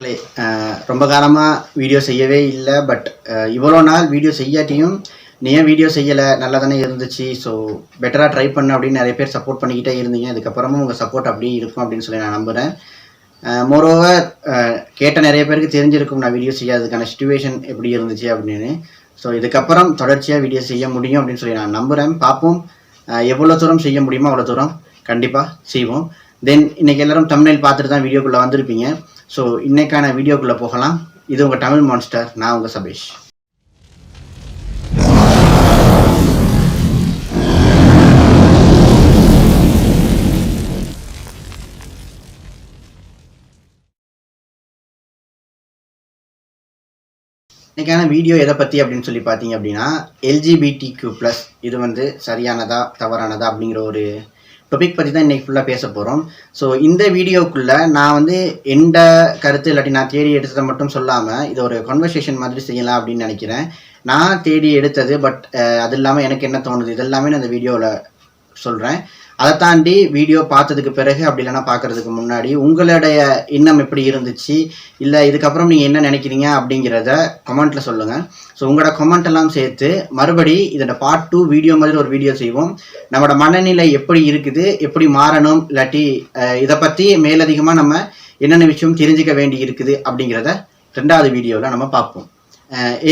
ரொம்ப காலமாக வீடியோ செய்யவே இல்லை. பட் இவ்வளோ நாள் வீடியோ செய்யாட்டியும் நீ ஏன் வீடியோ செய்யலை, நல்லா தானே இருந்துச்சு, ஸோ பெட்டராக ட்ரை பண்ணு அப்படின்னு நிறைய பேர் சப்போர்ட் பண்ணிக்கிட்டே இருந்தீங்க. இதுக்கப்புறமும் உங்கள் சப்போர்ட் அப்படியே இருக்கும் அப்படின்னு சொல்லி நான் நம்புகிறேன். மோரோவர் கேட்ட நிறைய பேருக்கு தெரிஞ்சிருக்கும் நான் வீடியோ செய்யாததுக்கான சிச்சுவேஷன் எப்படி இருந்துச்சு அப்படின்னு. ஸோ இதுக்கப்புறம் தொடர்ச்சியாக வீடியோ செய்ய முடியும் அப்படின்னு சொல்லி நான் நம்புகிறேன். பார்ப்போம், எவ்வளோ தூரம் செய்ய முடியுமோ அவ்வளோ தூரம் கண்டிப்பாக செய்வோம். தென் இன்றைக்கி எல்லோரும் தம்ப்நெயில் பார்த்துட்டு தான் வீடியோக்குள்ளே வந்திருப்பீங்க. ஸோ இன்றைக்கான வீடியோக்குள்ளே போகலாம். இது உங்கள் தமிழ் மான்ஸ்டர், நான் உங்கள் சபேஷ். இன்றைக்கான வீடியோ எதை பற்றி அப்படின்னு சொல்லி பார்த்தீங்க அப்படின்னா, LGBTQ+ இது வந்து சரியானதா தவறானதா அப்படிங்கிற ஒரு டாபிக் பற்றி தான் இன்றைக்கி ஃபுல்லாக பேச போகிறோம். ஸோ இந்த வீடியோக்குள்ளே நான் வந்து எந்த கருத்து இல்லாட்டி நான் தேடி எடுத்ததை மட்டும் சொல்லாமல் இது ஒரு கான்வர்சேஷன் மாதிரி செய்யலாம் அப்படின்னு நினைக்கிறேன். நான் தேடி எடுத்தது, பட் அது இல்லாமல் எனக்கு என்ன தோணுது இதெல்லாமே நான் இந்த வீடியோவில் சொல்கிறேன். அதை தாண்டி வீடியோ பார்த்ததுக்கு பிறகு அப்படி இல்லைன்னா பார்க்குறதுக்கு முன்னாடி உங்களுடைய எண்ணம் எப்படி இருந்துச்சு, இல்லை இதுக்கப்புறம் நீங்கள் என்ன நினைக்கிறீங்க அப்படிங்கிறத கமெண்ட்டில் சொல்லுங்கள். ஸோ உங்களோட கமெண்ட் எல்லாம் சேர்த்து மறுபடி இதோட பார்ட் 2 வீடியோ மாதிரி ஒரு வீடியோ செய்வோம். நம்மளோட மனநிலை எப்படி இருக்குது, எப்படி மாறணும், இல்லாட்டி இதை பற்றி மேலதிகமாக நம்ம என்னென்ன விஷயம் தெரிஞ்சுக்க வேண்டி இருக்குது அப்படிங்கிறத 2வது வீடியோவில் நம்ம பார்ப்போம்.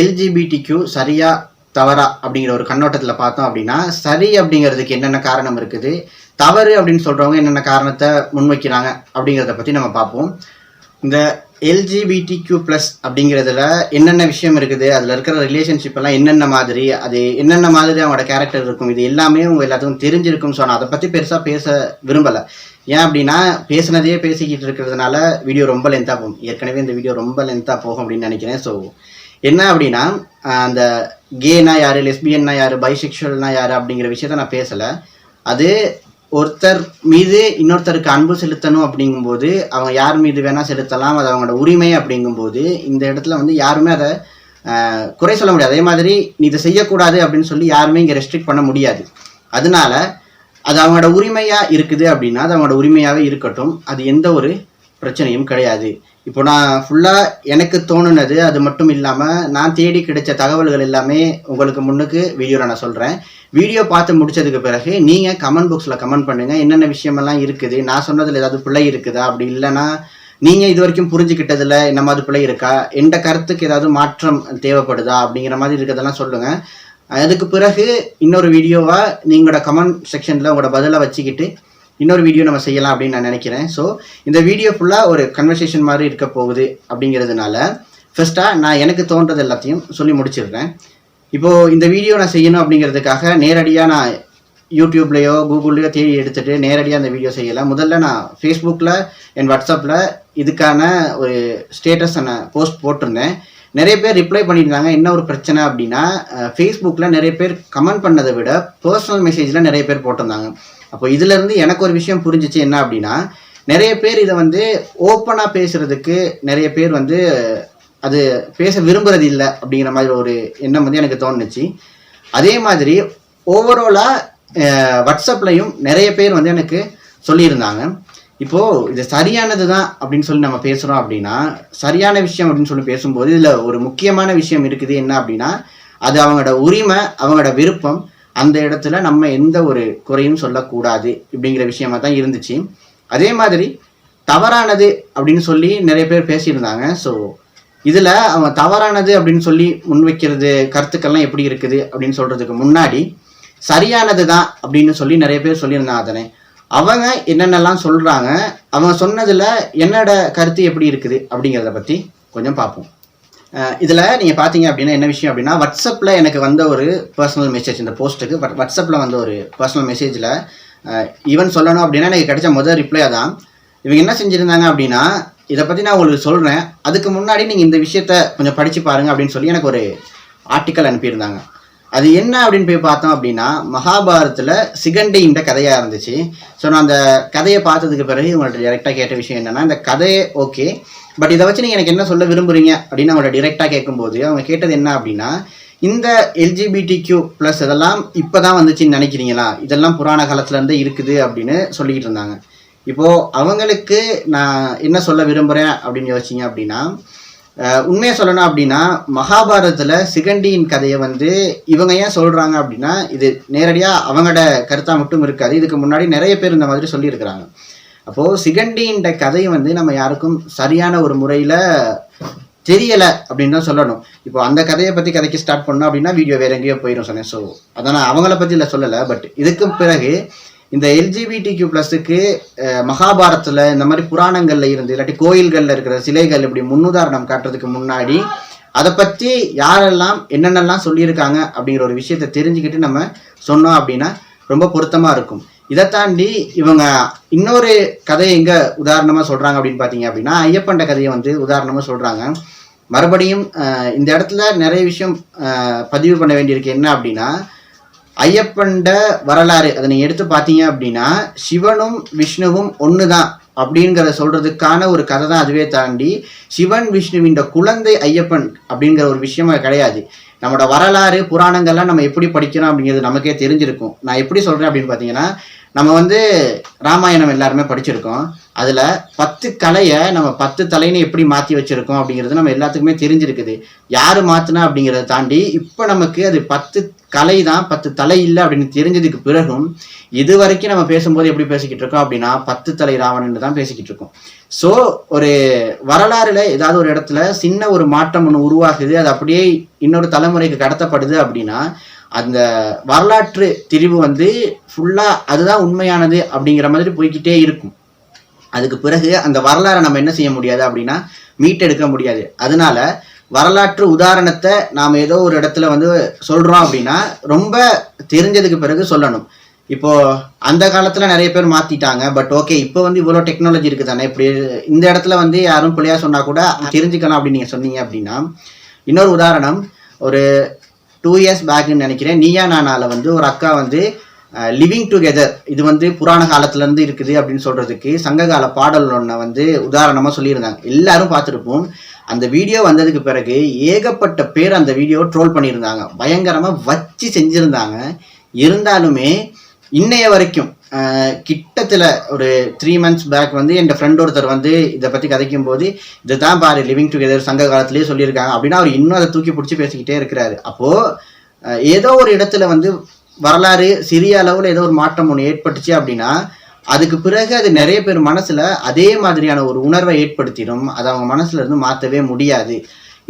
LGBTQ சரியா தவறா அப்படிங்கிற ஒரு கண்ணோட்டத்தில் பார்த்தோம் அப்படின்னா, சரி அப்படிங்கிறதுக்கு என்னென்ன காரணம் இருக்குது, தவறு அப்படின்னு சொல்கிறவங்க என்னென்ன காரணத்தை முன்வைக்கிறாங்க அப்படிங்கிறத பற்றி நம்ம பார்ப்போம். இந்த LGBTQ+ அப்படிங்கிறதுல என்னென்ன விஷயம் இருக்குது, அதில் இருக்கிற ரிலேஷன்ஷிப் எல்லாம் என்னென்ன மாதிரி, அது என்னென்ன மாதிரி அவங்களோட கேரக்டர் இருக்கும், இது எல்லாமே உங்கள் எல்லாத்துக்கும் தெரிஞ்சிருக்கும். ஸோ நான் அதை பற்றி பெருசாக பேச விரும்பலை. ஏன் அப்படின்னா, பேசுனதையே பேசிக்கிட்டு இருக்கிறதுனால வீடியோ ரொம்ப லென்த்தாக போகும். ஏற்கனவே இந்த வீடியோ ரொம்ப லென்த்தாக போகும் அப்படின்னு நினைக்கிறேன். ஸோ என்ன அப்படின்னா, அந்த கேனா யார், லெஸ்பியன்னா யார், பைசெக்ஷுவல்னா யார் அப்படிங்கிற விஷயத்த நான் பேசலை. அது ஒருத்தர் மீது இன்னொருத்தருக்கு அன்பு செலுத்தணும் அப்படிங்கும்போது அவங்க யார் மீது வேணால் செலுத்தலாம், அது அவங்களோட உரிமை அப்படிங்கும்போது இந்த இடத்துல வந்து யாருமே அதை குறை சொல்ல முடியாது. அதே மாதிரி நீ இதை செய்யக்கூடாது அப்படின்னு சொல்லி யாருமே இங்கே ரெஸ்ட்ரிக்ட் பண்ண முடியாது. அதனால அது அவங்களோட உரிமையாக இருக்குது அப்படின்னா அது அவங்களோட உரிமையாகவே இருக்கட்டும், அது எந்த ஒரு பிரச்சனையும் கிடையாது. இப்போ நான் ஃபுல்லாக எனக்கு தோணுனது அது மட்டும் இல்லாமல் நான் தேடி கிடைச்ச தகவல்கள் எல்லாமே உங்களுக்கு முன்னுக்கு வீடியோவில் நான் சொல்கிறேன். வீடியோ பார்த்து முடித்ததுக்கு பிறகு நீங்கள் கமெண்ட் பாக்ஸில் கமெண்ட் பண்ணுங்கள், என்னென்ன விஷயமெல்லாம் இருக்குது, நான் சொன்னதில் ஏதாவது பிழை இருக்குதா, அப்படி இல்லைன்னா நீங்கள் இது வரைக்கும் புரிஞ்சுக்கிட்டதில் என்ன மாதிரி பிழை இருக்கா, எந்த கருத்துக்கு ஏதாவது மாற்றம் தேவைப்படுதா அப்படிங்கிற மாதிரி இருக்கிறதெல்லாம் சொல்லுங்கள். அதுக்கு பிறகு இன்னொரு வீடியோவாக நீங்களோட கமெண்ட் செக்ஷனில் உங்களோட பதிலை வச்சுக்கிட்டு இன்னொரு வீடியோ நம்ம செய்யலாம் அப்படின்னு நான் நினைக்கிறேன். ஸோ இந்த வீடியோ ஃபுல்லாக ஒரு கன்வர்சேஷன் மாதிரி இருக்க போகுது அப்படிங்கிறதுனால ஃபர்ஸ்ட்டாக நான் எனக்கு தோன்றது எல்லாத்தையும் சொல்லி முடிச்சிடுறேன். இப்போது இந்த வீடியோ நான் செய்யணும் அப்படிங்கிறதுக்காக நேரடியாக நான் யூடியூப்லேயோ கூகுள்லேயோ தேடி எடுத்துகிட்டு நேரடியாக அந்த வீடியோ செய்யலை. முதல்ல நான் ஃபேஸ்புக்கில் என் வாட்ஸ்அப்பில் இதுக்கான ஒரு ஸ்டேட்டஸ் நான் போஸ்ட் போட்டிருந்தேன். நிறைய பேர் ரிப்ளை பண்ணியிருந்தாங்க. என்ன ஒரு பிரச்சனை அப்படின்னா, ஃபேஸ்புக்கில் நிறைய பேர் கமெண்ட் பண்ணதை விட பர்சனல் மெசேஜில் நிறைய பேர் போட்டிருந்தாங்க. அப்போ இதுலேருந்து எனக்கு ஒரு விஷயம் புரிஞ்சிச்சு. என்ன அப்படின்னா, நிறைய பேர் இதை வந்து ஓப்பனாக பேசுகிறதுக்கு நிறைய பேர் வந்து அது பேச விரும்புறது இல்லை அப்படிங்கிற மாதிரி ஒரு எண்ணம் வந்து எனக்கு தோணுச்சு. அதே மாதிரி ஓவராலாக வாட்ஸ்அப்லையும் நிறைய பேர் வந்து எனக்கு சொல்லியிருந்தாங்க. இப்போது இது சரியானது தான் அப்படின்னு சொல்லி நம்ம பேசுகிறோம் அப்படின்னா, சரியான விஷயம் அப்படின்னு சொல்லி பேசும்போது இதில் ஒரு முக்கியமான விஷயம் இருக்குது. என்ன அப்படின்னா, அது அவங்களோட உரிமை, அவங்களோட விருப்பம். அந்த இடத்துல நம்ம எந்த ஒரு குறையும் சொல்லக்கூடாது அப்படிங்கிற விஷயமா தான் இருந்துச்சு. அதே மாதிரி தவறானது அப்படின்னு சொல்லி நிறைய பேர் பேசியிருந்தாங்க. ஸோ இதில் அவங்க தவறானது அப்படின்னு சொல்லி முன்வைக்கிறது கருத்துக்கள்லாம் எப்படி இருக்குது அப்படின்னு சொல்கிறதுக்கு முன்னாடி சரியானது தான் அப்படின்னு சொல்லி நிறைய பேர் சொல்லியிருந்தாங்க. அதனை அவங்க என்னென்னலாம் சொல்கிறாங்க, அவங்க சொன்னதில் என்னோட கருத்து எப்படி இருக்குது அப்படிங்கிறத பற்றி கொஞ்சம் பார்ப்போம். இதில் நீங்கள் பார்த்தீங்க அப்படின்னா என்ன விஷயம் அப்படின்னா, வாட்ஸ்அப்பில் எனக்கு வந்த ஒரு பர்சனல் மெசேஜ், இந்த போஸ்ட்டுக்கு வாட்ஸ்அப்பில் வந்த ஒரு பர்சனல் மெசேஜில் ஈவன் சொல்லணும் அப்படின்னா எனக்கு கிடைச்ச முதல் ரிப்ளையாக தான் இவங்க என்ன செஞ்சுருந்தாங்க அப்படின்னா, இதை பற்றி நான் உங்களுக்கு சொல்கிறேன், அதுக்கு முன்னாடி நீங்கள் இந்த விஷயத்த கொஞ்சம் படித்து பாருங்கள் அப்படின்னு சொல்லி எனக்கு ஒரு ஆர்டிக்கல் அனுப்பியிருந்தாங்க. அது என்ன அப்படின்னு போய் பார்த்தோம் அப்படின்னா, மகாபாரதத்தில் சிகண்டின்ற கதையாக இருந்துச்சு. ஸோ நான் அந்த கதையை பார்த்ததுக்கு பிறகு உங்கள்கிட்ட டைரெக்டாக கேட்ட விஷயம் என்னென்னா, இந்த கதையே ஓகே, பட் இதை வச்சு நீங்கள் எனக்கு என்ன சொல்ல விரும்புகிறீங்க அப்படின்னு அவங்கள்ட்ட டிரெக்டாக கேட்கும்போது அவங்க கேட்டது என்ன அப்படின்னா, இந்த LGBTQ+ இதெல்லாம் இப்போ தான் வந்துச்சுன்னு நினைக்கிறீங்களா, இதெல்லாம் புராண காலத்துலேருந்தே இருக்குது அப்படின்னு சொல்லிக்கிட்டு இருந்தாங்க. இப்போது அவங்களுக்கு நான் என்ன சொல்ல விரும்புகிறேன் அப்படின்னு யோசிச்சிங்க அப்படின்னா, உண்மையை சொல்லணும் அப்படின்னா மகாபாரதத்தில் சிகண்டியின் கதையை வந்து இவங்க ஏன் சொல்கிறாங்க அப்படின்னா, இது நேரடியாக அவங்களோட கருத்தாக மட்டும் இருக்காது. இதுக்கு முன்னாடி நிறைய பேர் இந்த மாதிரி சொல்லியிருக்கிறாங்க. அப்போது சிகண்டியின் கதையை வந்து நம்ம யாருக்கும் சரியான ஒரு முறையில் தெரியலை அப்படின்னு தான் சொல்லணும். இப்போ அந்த கதையை பற்றி கதைக்கு ஸ்டார்ட் பண்ணோம் அப்படின்னா வீடியோ வேற எங்கேயோ போயிடும் சொன்னேன். ஸோ அதை நான் அவங்கள பற்றி இல்லை சொல்லலை. பட் இதுக்கு பிறகு இந்த LGBTQ+க்கு மகாபாரத்தில் இந்த மாதிரி புராணங்களில் இருந்து இல்லாட்டி கோயில்களில் இருக்கிற சிலைகள் இப்படி முன்னுதாரணம் காட்டுறதுக்கு முன்னாடி அதை பற்றி யாரெல்லாம் என்னென்னலாம் சொல்லியிருக்காங்க அப்படிங்கிற ஒரு விஷயத்தை தெரிஞ்சுக்கிட்டு நம்ம சொன்னோம் அப்படின்னா ரொம்ப பொருத்தமாக இருக்கும். இதை தாண்டி இவங்க இன்னொரு கதையை எங்கே உதாரணமாக சொல்கிறாங்க அப்படின்னு பார்த்தீங்க அப்படின்னா, ஐயப்பண்ட கதையை வந்து உதாரணமாக சொல்கிறாங்க. மறுபடியும் இந்த இடத்துல நிறைய விஷயம் பதிவு பண்ண வேண்டியிருக்கு. என்ன அப்படின்னா, ஐயப்பண்ட வரலாறு அதை நீங்கள் எடுத்து பார்த்தீங்க அப்படின்னா சிவனும் விஷ்ணுவும் ஒன்று தான் அப்படிங்கிற சொல்கிறதுக்கான ஒரு கதை தான். அதுவே தாண்டி சிவன் விஷ்ணுவின் குழந்தை ஐயப்பன் அப்படிங்கிற ஒரு விஷயமா கிடையாது. நம்மளோட வரலாறு புராணங்கள்லாம் நம்ம எப்படி படிக்கிறோம் அப்படிங்கிறது நமக்கே தெரிஞ்சிருக்கும். நான் எப்படி சொல்கிறேன் அப்படின்னு பார்த்தீங்கன்னா, நம்ம வந்து ராமாயணம் எல்லாருமே படிச்சிருக்கோம். அதில் 10 கலையை நம்ம 10 தலைன்னு எப்படி மாற்றி வச்சுருக்கோம் அப்படிங்கிறது நம்ம எல்லாத்துக்குமே தெரிஞ்சிருக்குது. யார் மாற்றினா அப்படிங்கிறத தாண்டி இப்போ நமக்கு அது 10 கலை தான், 10 தலை இல்லை அப்படின்னு தெரிஞ்சதுக்கு பிறகும் இது வரைக்கும் நம்ம பேசும்போது எப்படி பேசிக்கிட்டு இருக்கோம் அப்படின்னா 10 தலை ராவணன் தான் பேசிக்கிட்டு இருக்கோம். ஸோ ஒரு வரலாறுல ஏதாவது ஒரு இடத்துல சின்ன ஒரு மாற்றம் ஒன்று உருவாகுது, அது அப்படியே இன்னொரு தலைமுறைக்கு கடத்தப்படுது அப்படின்னா அந்த வரலாற்று திரிவு வந்து ஃபுல்லாக அதுதான் உண்மையானது அப்படிங்கிற மாதிரி போய்கிட்டே இருக்கும். அதுக்கு பிறகு அந்த வரலாறை நம்ம என்ன செய்ய முடியாது அப்படின்னா மீட்டெடுக்க முடியாது. அதனால வரலாற்று உதாரணத்தை நாம் ஏதோ ஒரு இடத்துல வந்து சொல்கிறோம் அப்படின்னா ரொம்ப தெரிஞ்சதுக்கு பிறகு சொல்லணும். இப்போது அந்த காலத்தில் நிறைய பேர் மாற்றிட்டாங்க. பட் ஓகே, இப்போ வந்து இவ்வளோ டெக்னாலஜி இருக்குது தானே, இப்படி இந்த இடத்துல வந்து யாரும் பிள்ளையா சொன்னால் கூட தெரிஞ்சுக்கலாம் அப்படின்னு நீங்கள் சொன்னீங்க அப்படின்னா. இன்னொரு உதாரணம், ஒரு 2 years பேக்குன்னு நினைக்கிறேன், நீயா நானால வந்து ஒரு அக்கா வந்து லிவிங் டுகெதர் இது வந்து புராண காலத்துலேருந்து இருக்குது அப்படின்னு சொல்கிறதுக்கு சங்ககால பாடல் ஒன்றை வந்து உதாரணமாக சொல்லியிருந்தாங்க. எல்லாரும் பார்த்துருப்போம். அந்த வீடியோ வந்ததுக்கு பிறகு ஏகப்பட்ட பேர் அந்த வீடியோவை ட்ரோல் பண்ணியிருந்தாங்க, பயங்கரமாக வச்சு செஞ்சுருந்தாங்க. இருந்தாலுமே இன்னைய வரைக்கும் கிட்டத்தில் ஒரு 3 months பேக் வந்து என் ஃப்ரெண்ட் ஒருத்தர் வந்து இதை பற்றி கதைக்கும் போது இதுதான் பாரு லிவிங் டுகெதர் சங்க காலத்திலேயே சொல்லியிருக்காங்க அப்படின்னா அவர் இன்னும் அதை தூக்கி பிடிச்சி பேசிக்கிட்டே இருக்கிறாரு. அப்போது ஏதோ ஒரு இடத்துல வந்து வரலாறு சிறிய அளவில் ஏதோ ஒரு மாற்றம் ஒன்று ஏற்பட்டுச்சு அப்படின்னா அதுக்கு பிறகு அது நிறைய பேர் மனசில் அதே மாதிரியான ஒரு உணர்வை ஏற்படுத்திடும். அதை அவங்க மனசுல இருந்து மாற்றவே முடியாது.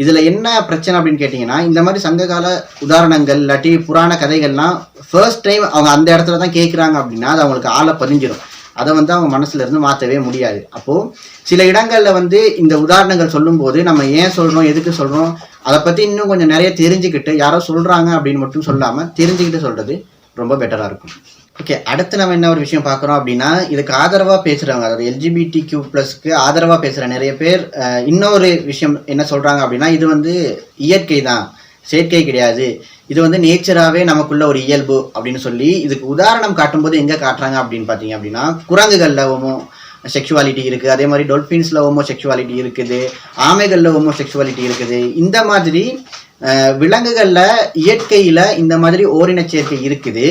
இதில் என்ன பிரச்சனை அப்படின்னு கேட்டிங்கன்னா, இந்த மாதிரி சங்ககால உதாரணங்கள் இல்லாட்டி புராண கதைகள்லாம் ஃபர்ஸ்ட் டைம் அவங்க அந்த இடத்துல தான் கேட்குறாங்க அப்படின்னா அது அவங்களுக்கு ஆளை பதிஞ்சிடும். அதை வந்து அவங்க மனசுல இருந்து மாற்றவே முடியாது. அப்போது சில இடங்களில் வந்து இந்த உதாரணங்கள் சொல்லும்போது நம்ம ஏன் சொல்கிறோம், எதுக்கு சொல்கிறோம், அதை பற்றி இன்னும் கொஞ்சம் நிறைய தெரிஞ்சுக்கிட்டு யாரோ சொல்கிறாங்க அப்படின்னு மட்டும் சொல்லாமல் தெரிஞ்சுக்கிட்டு சொல்கிறது ரொம்ப பெட்டராக இருக்கும். ஓகே, அடுத்து நம்ம என்ன ஒரு விஷயம் பார்க்குறோம் அப்படின்னா, இதுக்கு ஆதரவாக பேசுகிறவங்க, அதாவது LGBTQ+க்கு ஆதரவாக பேசுகிற நிறைய பேர் இன்னொரு விஷயம் என்ன சொல்கிறாங்க அப்படின்னா, இது வந்து இயற்கை தான், செயற்கை கிடையாது, இது வந்து நேச்சராகவே நமக்குள்ள ஒரு இயல்பு அப்படின்னு சொல்லி இதுக்கு உதாரணம் காட்டும்போது எங்கே காட்டுறாங்க அப்படின்னு பார்த்தீங்க அப்படின்னா, குரங்குகளில் ஹோமோ செக்ஷுவாலிட்டி இருக்குது, அதே மாதிரி டொல்ஃபின்ஸில் ஹோமோ செக்ஷுவாலிட்டி இருக்குது, ஆமைகளில் ஹோமோ செக்ஷுவாலிட்டி இருக்குது. இந்த மாதிரி விலங்குகளில் இயற்கையில் இந்த மாதிரி ஓரின சேர்க்கை இருக்குது.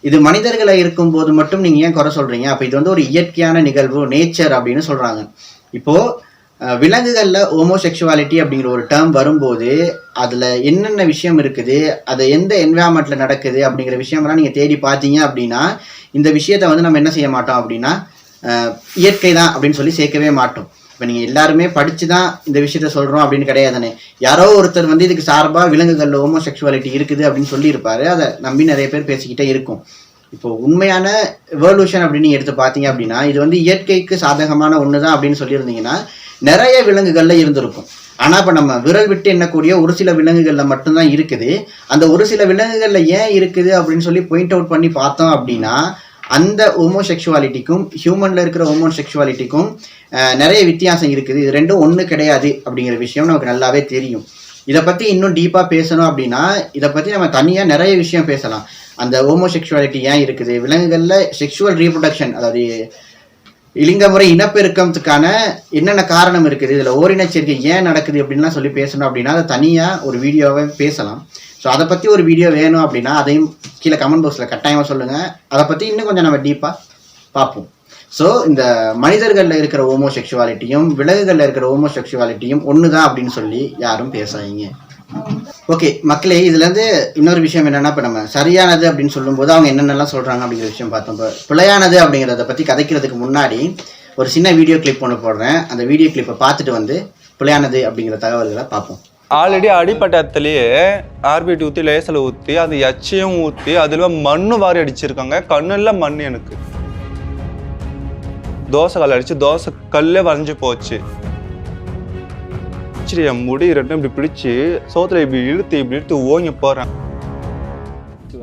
இது மனிதர்களை இருக்கும்போது மட்டும் நீங்கள் ஏன் குறை சொல்கிறீங்க? அப்போ இது வந்து ஒரு இயற்கையான நிகழ்வு, நேச்சர் அப்படின்னு சொல்கிறாங்க. இப்போது விலங்குகளில் ஹோமோசெக்சுவாலிட்டி அப்படிங்கிற ஒரு டேர்ம் வரும்போது அதில் என்னென்ன விஷயம் இருக்குது, அது எந்த என்விரான்மெண்ட்டில் நடக்குது அப்படிங்கிற விஷயம்லாம் நீங்கள் தேடி பார்த்தீங்க அப்படின்னா இந்த விஷயத்தை வந்து நம்ம என்ன செய்ய மாட்டோம் அப்படின்னா இயற்கை தான் அப்படின்னு சொல்லி சேர்க்கவே மாட்டோம். இப்போ நீங்கள் எல்லாருமே படித்து தான் இந்த விஷயத்த சொல்கிறோம் அப்படின்னு கிடையாதுனே. யாரோ ஒருத்தர் வந்து இதுக்கு சார்பாக விலங்குகளில் ஹோமோசெக்சுவாலிட்டி இருக்குது அப்படின்னு சொல்லியிருப்பாரு, அதை நம்பி நிறைய பேர் பேசிக்கிட்டே இருக்கும். இப்போ உண்மையான எவல்யூஷன் அப்படின்னு எடுத்து பார்த்தீங்க அப்படின்னா இது வந்து இயற்கைக்கு சாதகமான ஒன்று தான் அப்படின்னு சொல்லியிருந்தீங்கன்னா நிறைய விலங்குகளில் இருந்திருக்கும். ஆனால் இப்போ நம்ம விரல் விட்டு எண்ணக்கூடிய ஒரு சில விலங்குகளில் மட்டும்தான் இருக்குது. அந்த ஒரு சில விலங்குகளில் ஏன் இருக்குது அப்படின்னு சொல்லி பாயிண்ட் அவுட் பண்ணி பார்த்தோம் அப்படின்னா அந்த ஹோமோசெக்சுவாலிட்டிக்கும் ஹியூமனில் இருக்கிற ஹோமோசெக்சுவாலிட்டிக்கும் நிறைய வித்தியாசம் இருக்குது. இது ரெண்டும் ஒன்று கிடையாது அப்படிங்கிற விஷயம் நமக்கு நல்லாவே தெரியும். இதை பற்றி இன்னும் டீப்பாக பேசணும் அப்படின்னா இதை பற்றி நம்ம தனியாக நிறைய விஷயம் பேசலாம். அந்த ஹோமோசெக்சுவாலிட்டி ஏன் இருக்குது, விலங்குகளில் செக்ஷுவல் ரீப்ரொடக்ஷன் அதாவது இலிங்க முறை இனப்பெருக்கத்துக்கான என்னென்ன காரணம் இருக்குது, இதில் ஓரின சேர்க்கை ஏன் நடக்குது அப்படின்லாம் சொல்லி பேசணும் அப்படின்னா அதை தனியாக ஒரு வீடியோவை பேசலாம். ஸோ அதை பற்றி ஒரு வீடியோ வேணும் அப்படின்னா அதையும் கீழே கமெண்ட் பாக்ஸில் கட்டாயமாக சொல்லுங்கள். அதை பற்றி இன்னும் கொஞ்சம் நம்ம டீப்பாக பார்ப்போம். ஸோ இந்த மனிதர்களில் இருக்கிற ஹோமோசெக்சுவாலிட்டியும் விலங்குகளில் இருக்கிற ஹோமோசெக்சுவாலிட்டியும் ஒன்று தான் அப்படின்னு சொல்லி யாரும் பேசாதீங்க. ஓகே மக்களே, இதுலேருந்து இன்னொரு விஷயம் என்னென்னா, இப்போ நம்ம சரியானது அப்படின்னு சொல்லும்போது அவங்க என்னென்னலாம் சொல்கிறாங்க அப்படிங்கிற விஷயம் பார்த்தோம். இப்போ பிழையானது அப்படிங்கிறத பற்றி கதைக்கிறதுக்கு முன்னாடி ஒரு சின்ன வீடியோ கிளிப் ஒன்று போடுறேன். அந்த வீடியோ கிளிப்பை பார்த்துட்டு வந்து பிழையானது அப்படிங்கிற தகவல்களை பார்ப்போம். ஆல்ரெடி அடிப்பட்ட இடத்துலயே ஆர்பிட் ஊற்றி லேசில் ஊற்றி அது எச்சையும் ஊற்றி அதில் மண்ணு வாரி அடிச்சிருக்காங்க. கண்ணுல மண், எனக்கு தோசை கல் அடிச்சு தோசை கல்லே வரைஞ்சி போச்சு. என் முடி ரெண்டும் இப்படி பிடிச்சி சோத்துல இப்படி இழுத்து ஓங்கி போறேன்.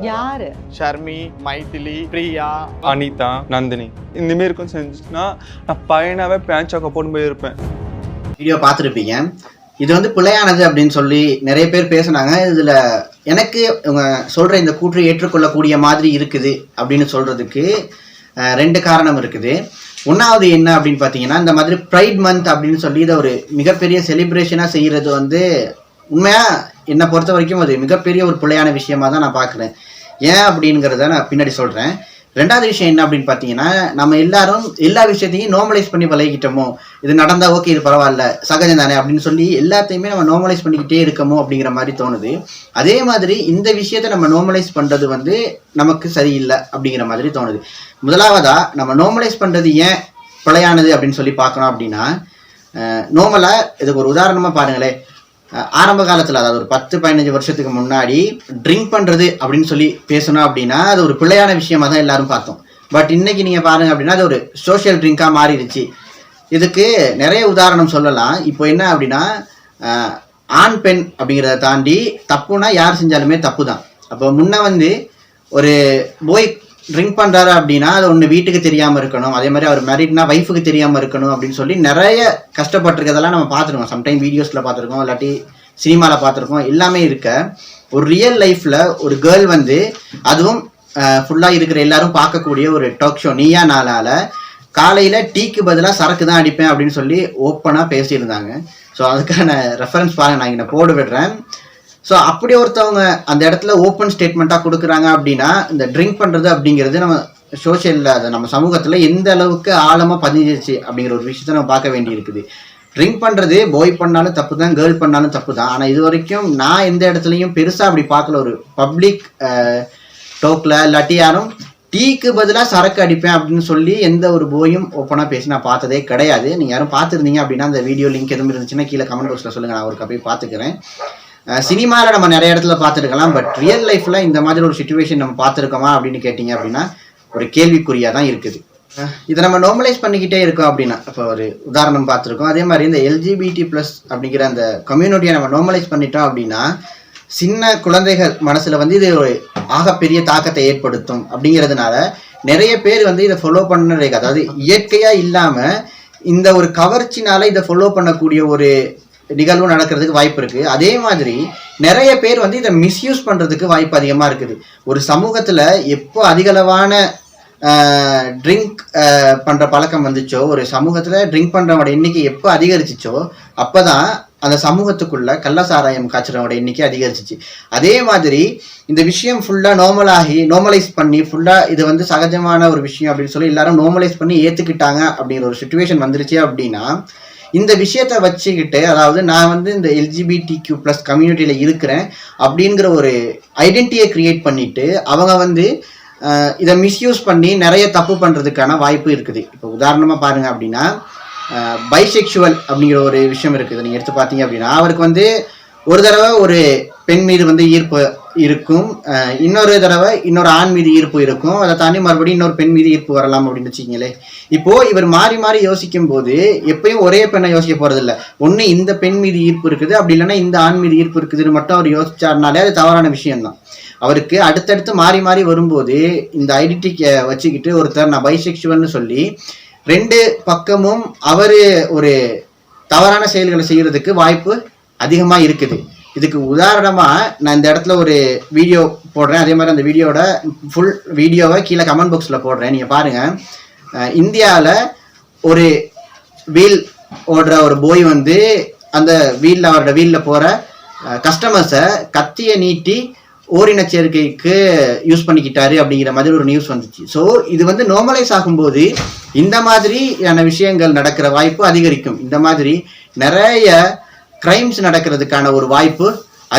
யாரு? ஷர்மி, மைதிலி, பிரியா, அனிதா, நந்தினி இந்த மாரி இருக்கும் செஞ்சுச்சுன்னா நான் பையனாவே பேஞ்சாக்க போட்டு போயிருப்பேன். வீடியோ பார்த்துருப்பீங்க. இது வந்து பிழையானது அப்படின்னு சொல்லி நிறைய பேர் பேசுனாங்க. இதில் எனக்கு இவங்க சொல்கிற இந்த கூற்று ஏற்றுக்கொள்ளக்கூடிய மாதிரி இருக்குது அப்படின்னு சொல்கிறதுக்கு 2 காரணம் இருக்குது. ஒன்றாவது என்ன அப்படின்னு பார்த்தீங்கன்னா, இந்த மாதிரி ப்ரைட் மந்த் அப்படின்னு சொல்லி இதை ஒரு மிகப்பெரிய செலிப்ரேஷனாக செய்கிறது வந்து உண்மையாக என்னை பொறுத்த வரைக்கும் அது மிகப்பெரிய ஒரு பிழையான விஷயமாக தான் நான் பார்க்குறேன். ஏன் அப்படிங்கிறத நான் பின்னாடி சொல்கிறேன். 2வது விஷயம் என்ன அப்படின்னு பார்த்தீங்கன்னா, நம்ம எல்லாரும் எல்லா விஷயத்தையும் நார்மலைஸ் பண்ணி பழகிக்கிட்டோமோ, இது நடந்தால் ஓகே இது பரவாயில்ல சகஜம் தானே அப்படின்னு சொல்லி எல்லாத்தையுமே நம்ம நார்மலைஸ் பண்ணிக்கிட்டே இருக்கமோ அப்படிங்கிற மாதிரி தோணுது. அதே மாதிரி இந்த விஷயத்தை நம்ம நார்மலைஸ் பண்ணுறது வந்து நமக்கு சரியில்லை அப்படிங்கிற மாதிரி தோணுது. முதலாவதா நம்ம நார்மலைஸ் பண்ணுறது ஏன் பிழையானது அப்படின்னு சொல்லி பார்க்கணும் அப்படின்னா, நார்மலாக இதுக்கு ஒரு உதாரணமாக பாருங்களேன். ஆரம்ப காலத்தில், அதாவது ஒரு 10-15 வருஷத்துக்கு முன்னாடி ட்ரிங்க் பண்ணுறது அப்படின்னு சொல்லி பேசணும் அப்படின்னா அது ஒரு பிழையான விஷயமா தான் எல்லாரும் பார்த்தோம். பட் இன்னைக்கு நீங்கள் பாருங்க அப்படின்னா அது ஒரு சோஷியல் ட்ரிங்காக மாறிடுச்சு. இதுக்கு நிறைய உதாரணம் சொல்லலாம். இப்போ என்ன அப்படின்னா, ஆண் பெண் அப்படிங்கிறத தாண்டி தப்புனா யார் செஞ்சாலுமே தப்பு தான். அப்போ முன்ன வந்து ஒரு போய் ட்ரிங்க் பண்ணுறாரு அப்படின்னா அது ஒன்று வீட்டுக்கு தெரியாமல் இருக்கணும், அதே மாதிரி அவர் மேரிட்னா ஒய்ஃபுக்கு தெரியாமல் இருக்கணும் அப்படின்னு சொல்லி நிறைய கஷ்டப்பட்டிருக்கதெல்லாம் நம்ம பார்த்துருக்கோம். சம்டைம் வீடியோஸில் பார்த்துருக்கோம், இல்லாட்டி சினிமாவில் பார்த்துருக்கோம். எல்லாமே இருக்க ஒரு ரியல் லைஃப்பில் ஒரு கேர்ள் வந்து அதுவும் ஃபுல்லாக இருக்கிற எல்லாரும் பார்க்கக்கூடிய ஒரு டாக் ஷோ நீயா நாளால் காலையில் டீக்கு பதிலாக சரக்கு தான் அடிப்பேன் அப்படின்னு சொல்லி ஓப்பனாக பேசியிருந்தாங்க. ஸோ அதுக்கான ரெஃபரன்ஸ் பாருங்க, நான் இங்கே போட்டு விடுறேன். ஸோ அப்படி ஒருத்தவங்க அந்த இடத்துல ஓப்பன் ஸ்டேட்மெண்ட்டாக கொடுக்குறாங்க அப்படின்னா இந்த ட்ரிங்க் பண்ணுறது அப்படிங்கிறது நம்ம சோஷியலில் அது நம்ம சமூகத்தில் எந்த அளவுக்கு ஆழமாக பதிஞ்சிருச்சு அப்படிங்கிற ஒரு விஷயத்த நம்ம பார்க்க வேண்டி இருக்குது. ட்ரிங்க் பண்ணுறது பாய் பண்ணாலும் தப்பு தான், கேர்ள் பண்ணாலும் தப்பு தான். ஆனால் இது வரைக்கும் நான் எந்த இடத்துலையும் பெருசாக அப்படி பார்க்கல. ஒரு பப்ளிக் டோக்கில் இல்லாட்டி யாரும் டீக்கு பதிலாக சரக்கு அடிப்பேன் அப்படின்னு சொல்லி எந்த ஒரு போயும் ஓப்பனாக பேசி நான் பார்த்ததே கிடையாது. நீங்கள் யாரும் பார்த்துருந்தீங்க அப்படின்னா அந்த வீடியோ லிங்க் எதுவும் இருந்துச்சுன்னா கீழே கமெண்ட் பாக்ஸில் சொல்லுங்கள், நான் ஒரு போய் பார்த்துக்கிறேன். சினிமாவில் நம்ம நிறைய இடத்துல பார்த்துருக்கலாம், பட் ரியல் லைஃப்பில் இந்த மாதிரி ஒரு சுச்சுவேஷன் நம்ம பார்த்துருக்கோமா அப்படின்னு கேட்டிங்க அப்படின்னா ஒரு கேள்விக்குறியாக தான் இருக்குது. இதை நம்ம நார்மலைஸ் பண்ணிக்கிட்டே இருக்கோம் அப்படின்னா, இப்போ ஒரு உதாரணம் பார்த்துருக்கோம். அதே மாதிரி இந்த LGBT+ அப்படிங்கிற அந்த கம்யூனிட்டியை நம்ம நார்மலைஸ் பண்ணிட்டோம் அப்படின்னா சின்ன குழந்தைகள் மனசில் வந்து இது ஒரு ஆகப்பெரிய தாக்கத்தை ஏற்படுத்தும். அப்படிங்கிறதுனால நிறைய பேர் வந்து இதை ஃபாலோ பண்ணுறது, அதாவது இயற்கையாக இல்லாமல் இந்த ஒரு கவர்ச்சினால இதை ஃபாலோ பண்ணக்கூடிய ஒரு நிகழ்வு நடக்கிறதுக்கு வாய்ப்பு இருக்குது. அதே மாதிரி நிறைய பேர் வந்து இதை மிஸ்யூஸ் பண்ணுறதுக்கு வாய்ப்பு அதிகமாக இருக்குது. ஒரு சமூகத்தில் எப்போ அதிகளவான ட்ரிங்க் பண்ணுற பழக்கம் வந்துச்சோ, ஒரு சமூகத்தில் ட்ரிங்க் பண்ணுறவங்களோட எண்ணிக்கை எப்போ அதிகரிச்சிச்சோ அப்போ தான் அந்த சமூகத்துக்குள்ள கள்ளசாராயம் காய்ச்சறவங்களோட எண்ணிக்கை அதிகரிச்சிச்சு. அதே மாதிரி இந்த விஷயம் ஃபுல்லாக நார்மலைஸ் பண்ணி ஃபுல்லாக இது வந்து சகஜமான ஒரு விஷயம் அப்படின்னு சொல்லி எல்லாரும் நார்மலைஸ் பண்ணி ஏற்றுக்கிட்டாங்க அப்படிங்கிற ஒரு சுச்சுவேஷன் வந்துருச்சு அப்படின்னா இந்த விஷயத்தை வச்சுக்கிட்டு, அதாவது நான் வந்து இந்த LGBTQ+ கம்யூனிட்டியில் இருக்கிறேன் அப்படிங்கிற ஒரு ஐடென்டிட்டியை க்ரியேட் பண்ணிட்டு அவங்க வந்து இதை மிஸ்யூஸ் பண்ணி நிறைய தப்பு பண்ணுறதுக்கான வாய்ப்பு இருக்குது. இப்போ உதாரணமாக பாருங்கள் அப்படின்னா, பைசெக்சுவல் அப்படிங்கிற ஒரு விஷயம் இருக்குது. நீங்கள் எடுத்து பார்த்தீங்க அப்படின்னா அவருக்கு வந்து ஒரு தடவை ஒரு பெண் மீது வந்து ஈர்ப்பு இருக்கும், இன்னொரு தடவை இன்னொரு ஆண் மீது ஈர்ப்பு இருக்கும், அதை தாண்டி மறுபடியும் இன்னொரு பெண் மீது ஈர்ப்பு வரலாம் அப்படின்னு வச்சுக்கிங்களே. இப்போது இவர் மாறி மாறி யோசிக்கும் போது எப்பயும் ஒரே பெண்ணை யோசிக்க போகிறதில்ல. ஒன்று இந்த பெண் மீது ஈர்ப்பு இருக்குது, அப்படி இல்லைன்னா இந்த ஆண் மீது ஈர்ப்பு இருக்குதுன்னு மட்டும் அவர் யோசிச்சாருனாலே அது தவறான விஷயம்தான். அவருக்கு அடுத்தடுத்து மாறி மாறி வரும்போது இந்த ஐடென்டிட்டியை வச்சுக்கிட்டு ஒருத்தர் நான் பைசெக்சுவல்னு சொல்லி 2 பக்கமும் அவர் ஒரு தவறான செயல்களை செய்கிறதுக்கு வாய்ப்பு அதிகமாக இருக்குது. இதுக்கு உதாரணமாக நான் இந்த இடத்துல ஒரு வீடியோ போடுறேன். அதே மாதிரி அந்த வீடியோட ஃபுல் வீடியோவை கீழே கமெண்ட் பாக்ஸில் போடுறேன், நீங்கள் பாருங்கள். இந்தியாவில் ஒரு வீல் ஓடுற ஒரு போய் வந்து அந்த அவரோட வீலில் போகிற கஸ்டமர்ஸை கத்தியை நீட்டி ஓரின சேர்க்கைக்கு யூஸ் பண்ணிக்கிட்டாரு அப்படிங்கிற மாதிரி ஒரு நியூஸ் வந்துச்சு. ஸோ இது வந்து நார்மலைஸ் ஆகும்போது இந்த மாதிரியான விஷயங்கள் நடக்கிற வாய்ப்பு அதிகரிக்கும். இந்த மாதிரி நிறைய கிரைம்ஸ் நடக்கிறதுக்கான ஒரு வாய்ப்பு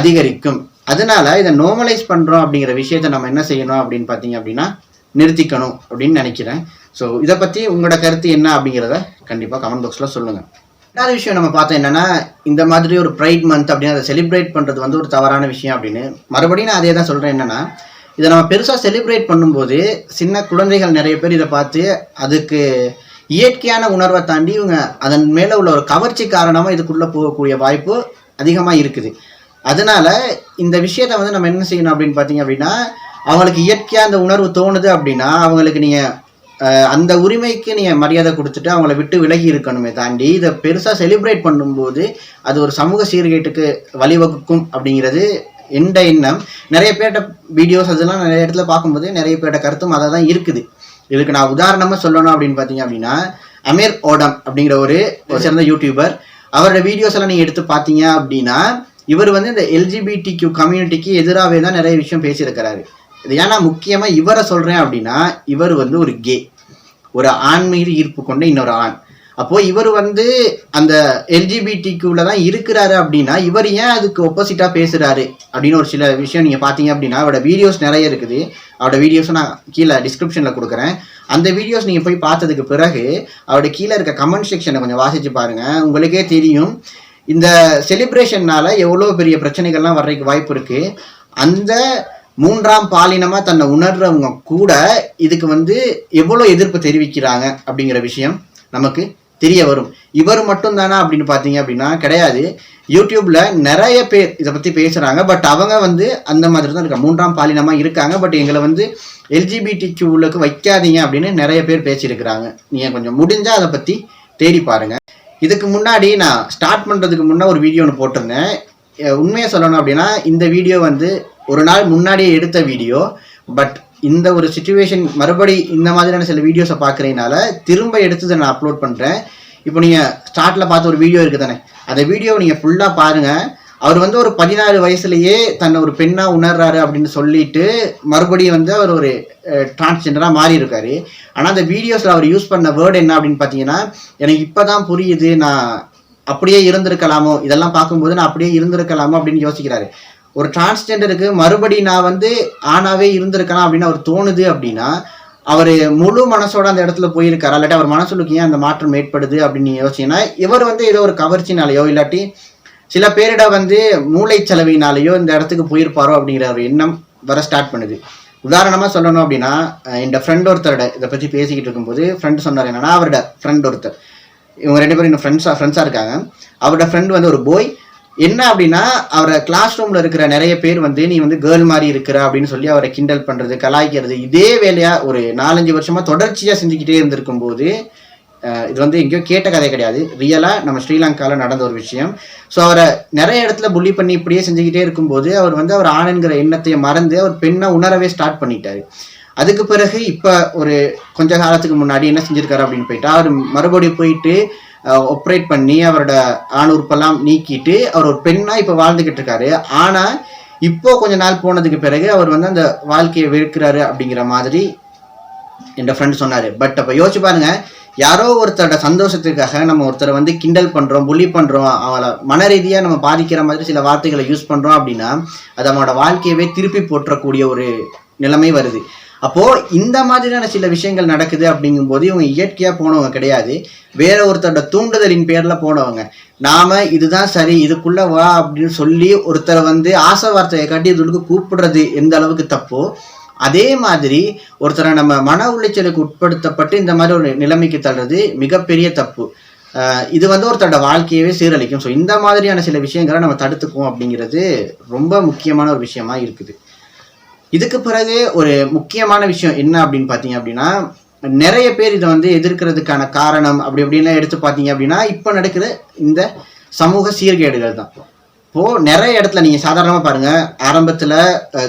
அதிகரிக்கும். அதனால இதை நார்மலைஸ் பண்றோம் அப்படிங்கிற விஷயத்த நம்ம என்ன செய்யணும் அப்படின்னு பார்த்தீங்க அப்படின்னா நிறுத்திக்கணும் அப்படின்னு நினைக்கிறேன். ஸோ இதை பத்தி உங்களோட கருத்து என்ன அப்படிங்கிறத கண்டிப்பா கமெண்ட் பாக்ஸ்ல சொல்லுங்க. ரெண்டாவது விஷயம் நம்ம பார்த்தோம் என்னன்னா, இந்த மாதிரி ஒரு ப்ரைட் மந்த் அப்படின்னு அதை செலிப்ரேட் பண்றது வந்து ஒரு தவறான விஷயம் அப்படின்னு மறுபடியும் நான் அதே தான் சொல்றேன். என்னன்னா, இதை நம்ம பெருசாக செலிப்ரேட் பண்ணும்போது சின்ன குழந்தைகள் நிறைய பேர் இதை பார்த்து அதுக்கு இயற்கையான உணர்வை தாண்டி இவங்க அதன் மேலே உள்ள ஒரு கவர்ச்சி காரணமாக இதுக்குள்ளே போகக்கூடிய வாய்ப்பு அதிகமாக இருக்குது. அதனால இந்த விஷயத்த வந்து நம்ம என்ன செய்யணும் அப்படின்னு பார்த்தீங்க அப்படின்னா, அவங்களுக்கு இயற்கையாக அந்த உணர்வு தோணுது அப்படின்னா அவங்களுக்கு நீங்கள் அந்த உரிமைக்கு நீங்கள் மரியாதை கொடுத்துட்டு அவங்கள விட்டு விலகி இருக்கணுமே தாண்டி இதை பெருசாக செலிப்ரேட் பண்ணும்போது அது ஒரு சமூக சீர்கேட்டுக்கு வழிவகுக்கும் அப்படிங்கிறது எந்த எண்ணம். நிறைய பேர்ட்ட வீடியோஸ் அதெல்லாம் நிறைய இடத்துல பார்க்கும்போது நிறைய பேர்ட்ட கருத்தும் அதை தான் இருக்குது. இதுக்கு நான் உதாரணமாக சொல்லணும் அப்படின்னு பார்த்தீங்க அப்படின்னா, அமீர் ஓடம் அப்படிங்கிற ஒரு சிறந்த யூடியூபர், அவரோட வீடியோஸ் எல்லாம் நீங்கள் எடுத்து பார்த்தீங்க அப்படின்னா இவர் வந்து இந்த எல்ஜிபிடிக்யூ கம்யூனிட்டிக்கு எதிராகவே தான் நிறைய விஷயம் பேசியிருக்கிறாரு. இது ஏன்னா முக்கியமாக இவரை சொல்கிறேன் அப்படின்னா, இவர் வந்து ஒரு கே, ஒரு ஆண் மீது ஈர்ப்பு கொண்ட இன்னொரு ஆண். அப்போ இவர் வந்து அந்த எல்ஜிபிடிக்யூல தான் இருக்கிறாரு அப்படின்னா இவர் ஏன் அதுக்கு ஒப்போசிட்டா பேசுறாரு அப்படின்னு ஒரு சில விஷயம் நீங்க பாத்தீங்க அப்படின்னா அவரோட வீடியோஸ் நிறைய இருக்குது. அவரோட வீடியோஸும் நான் கீழே டிஸ்கிரிப்ஷன்ல கொடுக்குறேன். அந்த வீடியோஸ் நீங்க போய் பார்த்ததுக்கு பிறகு அவரோட கீழே இருக்க கமெண்ட் செக்ஷனை கொஞ்சம் வாசிச்சு பாருங்க. உங்களுக்கே தெரியும் இந்த செலிப்ரேஷன்னால எவ்வளோ பெரிய பிரச்சனைகள்லாம் வர்றதுக்கு வாய்ப்பு இருக்கு. அந்த மூன்றாம் பாலினமா தன்னை உணர்றவங்க கூட இதுக்கு வந்து எவ்வளோ எதிர்ப்பு தெரிவிக்கிறாங்க அப்படிங்கிற விஷயம் நமக்கு தெரிய வரும். இவர் மட்டும் தானா அப்படின்னு பார்த்தீங்க அப்படின்னா கிடையாது. யூடியூப்ல நிறைய பேர் இதை பத்தி பேசுறாங்க. பட் அவங்க வந்து அந்த மாதிரி தான் இருக்காங்க, மூன்றாம் பாலினமா இருக்காங்க. பட் எங்களை வந்து எல்ஜிபிடிக்யூவுக்கு வைக்காதீங்க அப்படின்னு நிறைய பேர் பேசியிருக்கிறாங்க. நீங்க கொஞ்சம் முடிஞ்சா அதை பத்தி தேடி பாருங்க. இதுக்கு முன்னாடி நான் ஸ்டார்ட் பண்றதுக்கு முன்னே ஒரு வீடியோ ஒன்று போட்டிருந்தேன். உண்மையை சொல்லணும் அப்படின்னா இந்த வீடியோ வந்து ஒரு நாள் முன்னாடியே எடுத்த வீடியோ. பட் இந்த ஒரு சிச்சுவேஷன் மறுபடி இந்த மாதிரியான சில வீடியோஸை பார்க்குறதுனால திரும்ப எடுத்து நான் அப்லோட் பண்ணுறேன். இப்போ நீங்கள் ஸ்டார்ட்டில் பார்த்த ஒரு வீடியோ இருக்குது தானே, அந்த வீடியோவை நீங்கள் ஃபுல்லாக பாருங்கள். அவர் வந்து ஒரு 14 வயசுலேயே தன்னை ஒரு பெண்ணாக உணர்றாரு அப்படின்னு சொல்லிட்டு மறுபடியும் வந்து அவர் ஒரு டிரான்ஸ்ஜெண்டராக மாறி இருக்காரு. ஆனால் அந்த வீடியோஸில் அவர் யூஸ் பண்ண வேர்டு என்ன அப்படின்னு பார்த்தீங்கன்னா, எனக்கு இப்போ தான் புரியுது, நான் அப்படியே இருந்திருக்கலாமோ, இதெல்லாம் பார்க்கும்போது நான் அப்படியே இருந்திருக்கலாமோ அப்படின்னு யோசிக்கிறாரு. ஒரு டிரான்ஸ்ஜெண்டருக்கு மறுபடி நான் வந்து ஆணாவே இருந்திருக்கலாம் அப்படின்னு அவர் தோணுது அப்படின்னா அவர் முழு மனசோட அந்த இடத்துல போயிருக்காரா, இல்லாட்டி அவர் மனசுக்கு ஏன் அந்த மாற்றம் ஏற்படுது அப்படின்னு யோசிச்சீங்கன்னா இவர் வந்து ஏதோ ஒரு கவர்ச்சினாலேயோ இல்லாட்டி சில பேரிட வந்து மூளை செலவினாலேயோ இந்த இடத்துக்கு போயிருப்பாரோ அப்படிங்கிற ஒரு எண்ணம் வர ஸ்டார்ட் பண்ணுது. உதாரணமாக சொல்லணும் அப்படின்னா, என் ஃப்ரெண்ட் ஒருத்தரோட இதை பற்றி பேசிக்கிட்டு இருக்கும்போது ஃப்ரெண்ட் சொன்னார் என்னன்னா, அவரோட ஃப்ரெண்ட் ஒருத்தர், இவங்க 2 பேரும் இன்னும் ஃப்ரெண்ட்ஸாக இருக்காங்க. அவரோட ஃப்ரெண்ட் வந்து ஒரு போய் என்ன அப்படின்னா, அவரை கிளாஸ் ரூம்ல இருக்கிற நிறைய பேர் வந்து நீ வந்து கேர்ள் மாதிரி இருக்கிற அப்படின்னு சொல்லி அவரை கிண்டல் பண்றது, கலாய்க்கிறது, இதே வேலையா ஒரு 4-5 வருஷமா தொடர்ச்சியா செஞ்சுக்கிட்டே இருந்திருக்கும் போது இது வந்து எங்கேயோ கேட்ட கதை கிடையாது, ரியலா நம்ம ஸ்ரீலங்காவில் நடந்த ஒரு விஷயம். ஸோ அவரை நிறைய இடத்துல புள்ளி பண்ணி இப்படியே செஞ்சுக்கிட்டே இருக்கும்போது அவர் வந்து அவர் ஆணுங்கிற எண்ணத்தையே மறந்து அவர் பெண்ணை உணரவே ஸ்டார்ட் பண்ணிட்டாரு. அதுக்கு பிறகு இப்போ ஒரு கொஞ்ச காலத்துக்கு முன்னாடி என்ன செஞ்சிருக்காரு அப்படின்னு போயிட்டா அவர் மறுபடியும் போயிட்டு ஆப்ரேட் பண்ணி அவரோட ஆண் உறுப்பெல்லாம் நீக்கிட்டு அவர் ஒரு பெண்ணா இப்போ வாழ்ந்துகிட்டு இருக்காரு. ஆனா இப்போ கொஞ்ச நாள் போனதுக்கு பிறகு அவர் வந்து அந்த வாழ்க்கையை வெறுக்கிறாரு அப்படிங்கிற மாதிரி என் ஃப்ரெண்ட் சொன்னாரு. பட் அப்போ யோசிச்சு பாருங்க, யாரோ ஒருத்தரோட சந்தோஷத்துக்காக நம்ம ஒருத்தரை வந்து கிண்டல் பண்றோம், புள்ளி பண்றோம், அவளை மன ரீதியா நம்ம பாதிக்கிற மாதிரி சில வார்த்தைகளை யூஸ் பண்றோம் அப்படின்னா அது அவனோட வாழ்க்கையவே திருப்பி போற்றக்கூடிய ஒரு நிலைமை வருது. அப்போ இந்த மாதிரியான சில விஷயங்கள் நடக்குது அப்படிங்கும்போது இவங்க இயற்கையா போனவங்க கிடையாது, வேற ஒருத்தரோட தூண்டுதலின் பேர்ல போனவங்க. நாம இதுதான் சரி, இதுக்குள்ள வா அப்படின்னு சொல்லி ஒருத்தரை வந்து ஆசை வார்த்தையை காட்டி இதுக்கு கூப்பிடுறது எந்த அளவுக்கு தப்போ, அதே மாதிரி ஒருத்தரை நம்ம மன உளைச்சலுக்கு உட்படுத்தப்பட்டு இந்த மாதிரி ஒரு நிலைமைக்கு தள்ளுறது மிகப்பெரிய தப்பு. இது வந்து ஒருத்தரோட வாழ்க்கையவே சீரழிக்கும். ஸோ இந்த மாதிரியான சில விஷயங்களை நம்ம தடுத்துக்குவோம் அப்படிங்கிறது ரொம்ப முக்கியமான ஒரு விஷயமா இருக்குது. இதுக்கு பிறகு ஒரு முக்கியமான விஷயம் என்ன அப்படின்னு பார்த்தீங்க அப்படின்னா, நிறைய பேர் இதை வந்து எதிர்க்கிறதுக்கான காரணம் அப்படி அப்படின்லாம் எடுத்து பார்த்தீங்க அப்படின்னா இப்போ நடக்கிற இந்த சமூக சீர்கேடுகள் தான். இப்போது நிறைய இடத்துல நீங்கள் சாதாரணமாக பாருங்கள், ஆரம்பத்தில்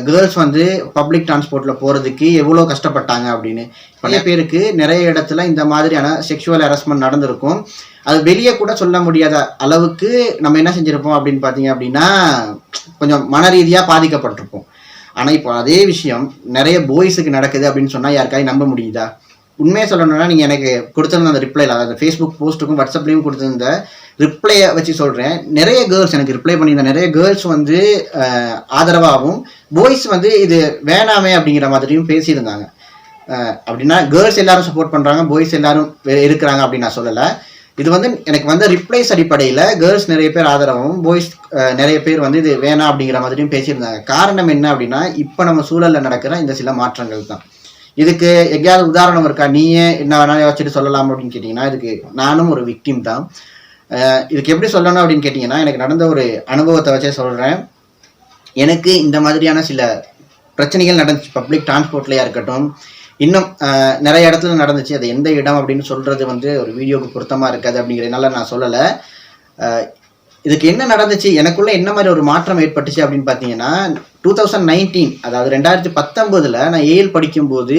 கேர்ள்ஸ் வந்து பப்ளிக் டிரான்ஸ்போர்ட்டில் போகிறதுக்கு எவ்வளோ கஷ்டப்பட்டாங்க அப்படின்னு. நிறைய பேருக்கு நிறைய இடத்துல இந்த மாதிரியான செக்ஷுவல் ஹராஸ்மெண்ட் நடந்திருக்கும். அது வெளியே கூட சொல்ல முடியாத அளவுக்கு நம்ம என்ன செஞ்சுருப்போம் அப்படின்னு பார்த்தீங்க அப்படின்னா கொஞ்சம் மன ரீதியாக பாதிக்கப்பட்டிருப்போம். ஆனால் இப்போ அதே விஷயம் நிறைய பாய்ஸுக்கு நடக்குது அப்படின்னு சொன்னால் யாருக்காவது நம்ப முடியுதா? உண்மையை சொல்லணும்னா நீங்கள் எனக்கு கொடுத்துருந்த அந்த ரிப்ளைல, அதாவது ஃபேஸ்புக் போஸ்ட்டுக்கும் வாட்ஸ்அப்லேயும் கொடுத்துருந்த ரிப்ளையை வச்சு சொல்கிறேன். நிறைய கேர்ள்ஸ் எனக்கு ரிப்ளை பண்ணியிருந்த நிறைய கேர்ள்ஸ் வந்து ஆதரவாகவும், பாய்ஸ் வந்து இது வேணாமே அப்படிங்கிற மாதிரியும் பேசியிருந்தாங்க. அப்படின்னா கேர்ள்ஸ் எல்லாரும் சப்போர்ட் பண்ணுறாங்க, பாய்ஸ் எல்லாரும் இருக்கிறாங்க அப்படின்னு நான் சொல்லலை. இது வந்து எனக்கு வந்து ரிப்ளைஸ் அடிப்படையில் கேர்ள்ஸ் நிறைய பேர் ஆதரவும், பாய்ஸ் நிறைய பேர் வந்து இது வேணாம் அப்படிங்கிற மாதிரியும் பேசியிருந்தாங்க. காரணம் என்ன அப்படின்னா இப்போ நம்ம சூழலில் நடக்கிற இந்த சில மாற்றங்கள் தான். இதுக்கு எங்கேயாவது உதாரணம் இருக்கா? நீயே என்ன வேணாலும் வச்சுட்டு சொல்லலாம் அப்படின்னு கேட்டிங்கன்னா, இதுக்கு நானும் ஒரு விக்டிம் தான். இதுக்கு எப்படி சொல்லணும் அப்படின்னு கேட்டிங்கன்னா, எனக்கு நடந்த ஒரு அனுபவத்தை வச்சே சொல்கிறேன். எனக்கு இந்த மாதிரியான சில பிரச்சனைகள் நடந்துச்சு. பப்ளிக் டிரான்ஸ்போர்ட்லையா இருக்கட்டும், இன்னும் நிறைய இடத்துல நடந்துச்சு. அது எந்த இடம் அப்படின்னு சொல்கிறது வந்து ஒரு வீடியோவுக்கு பொருத்தமாக இருக்காது அப்படிங்கிறதுனால நான் சொல்லலை. இதுக்கு என்ன நடந்துச்சு, எனக்குள்ள என்ன மாதிரி ஒரு மாற்றம் ஏற்பட்டுச்சு அப்படின்னு பார்த்தீங்கன்னா, 2019 அதாவது 2019 நான் ஏஎல் படிக்கும்போது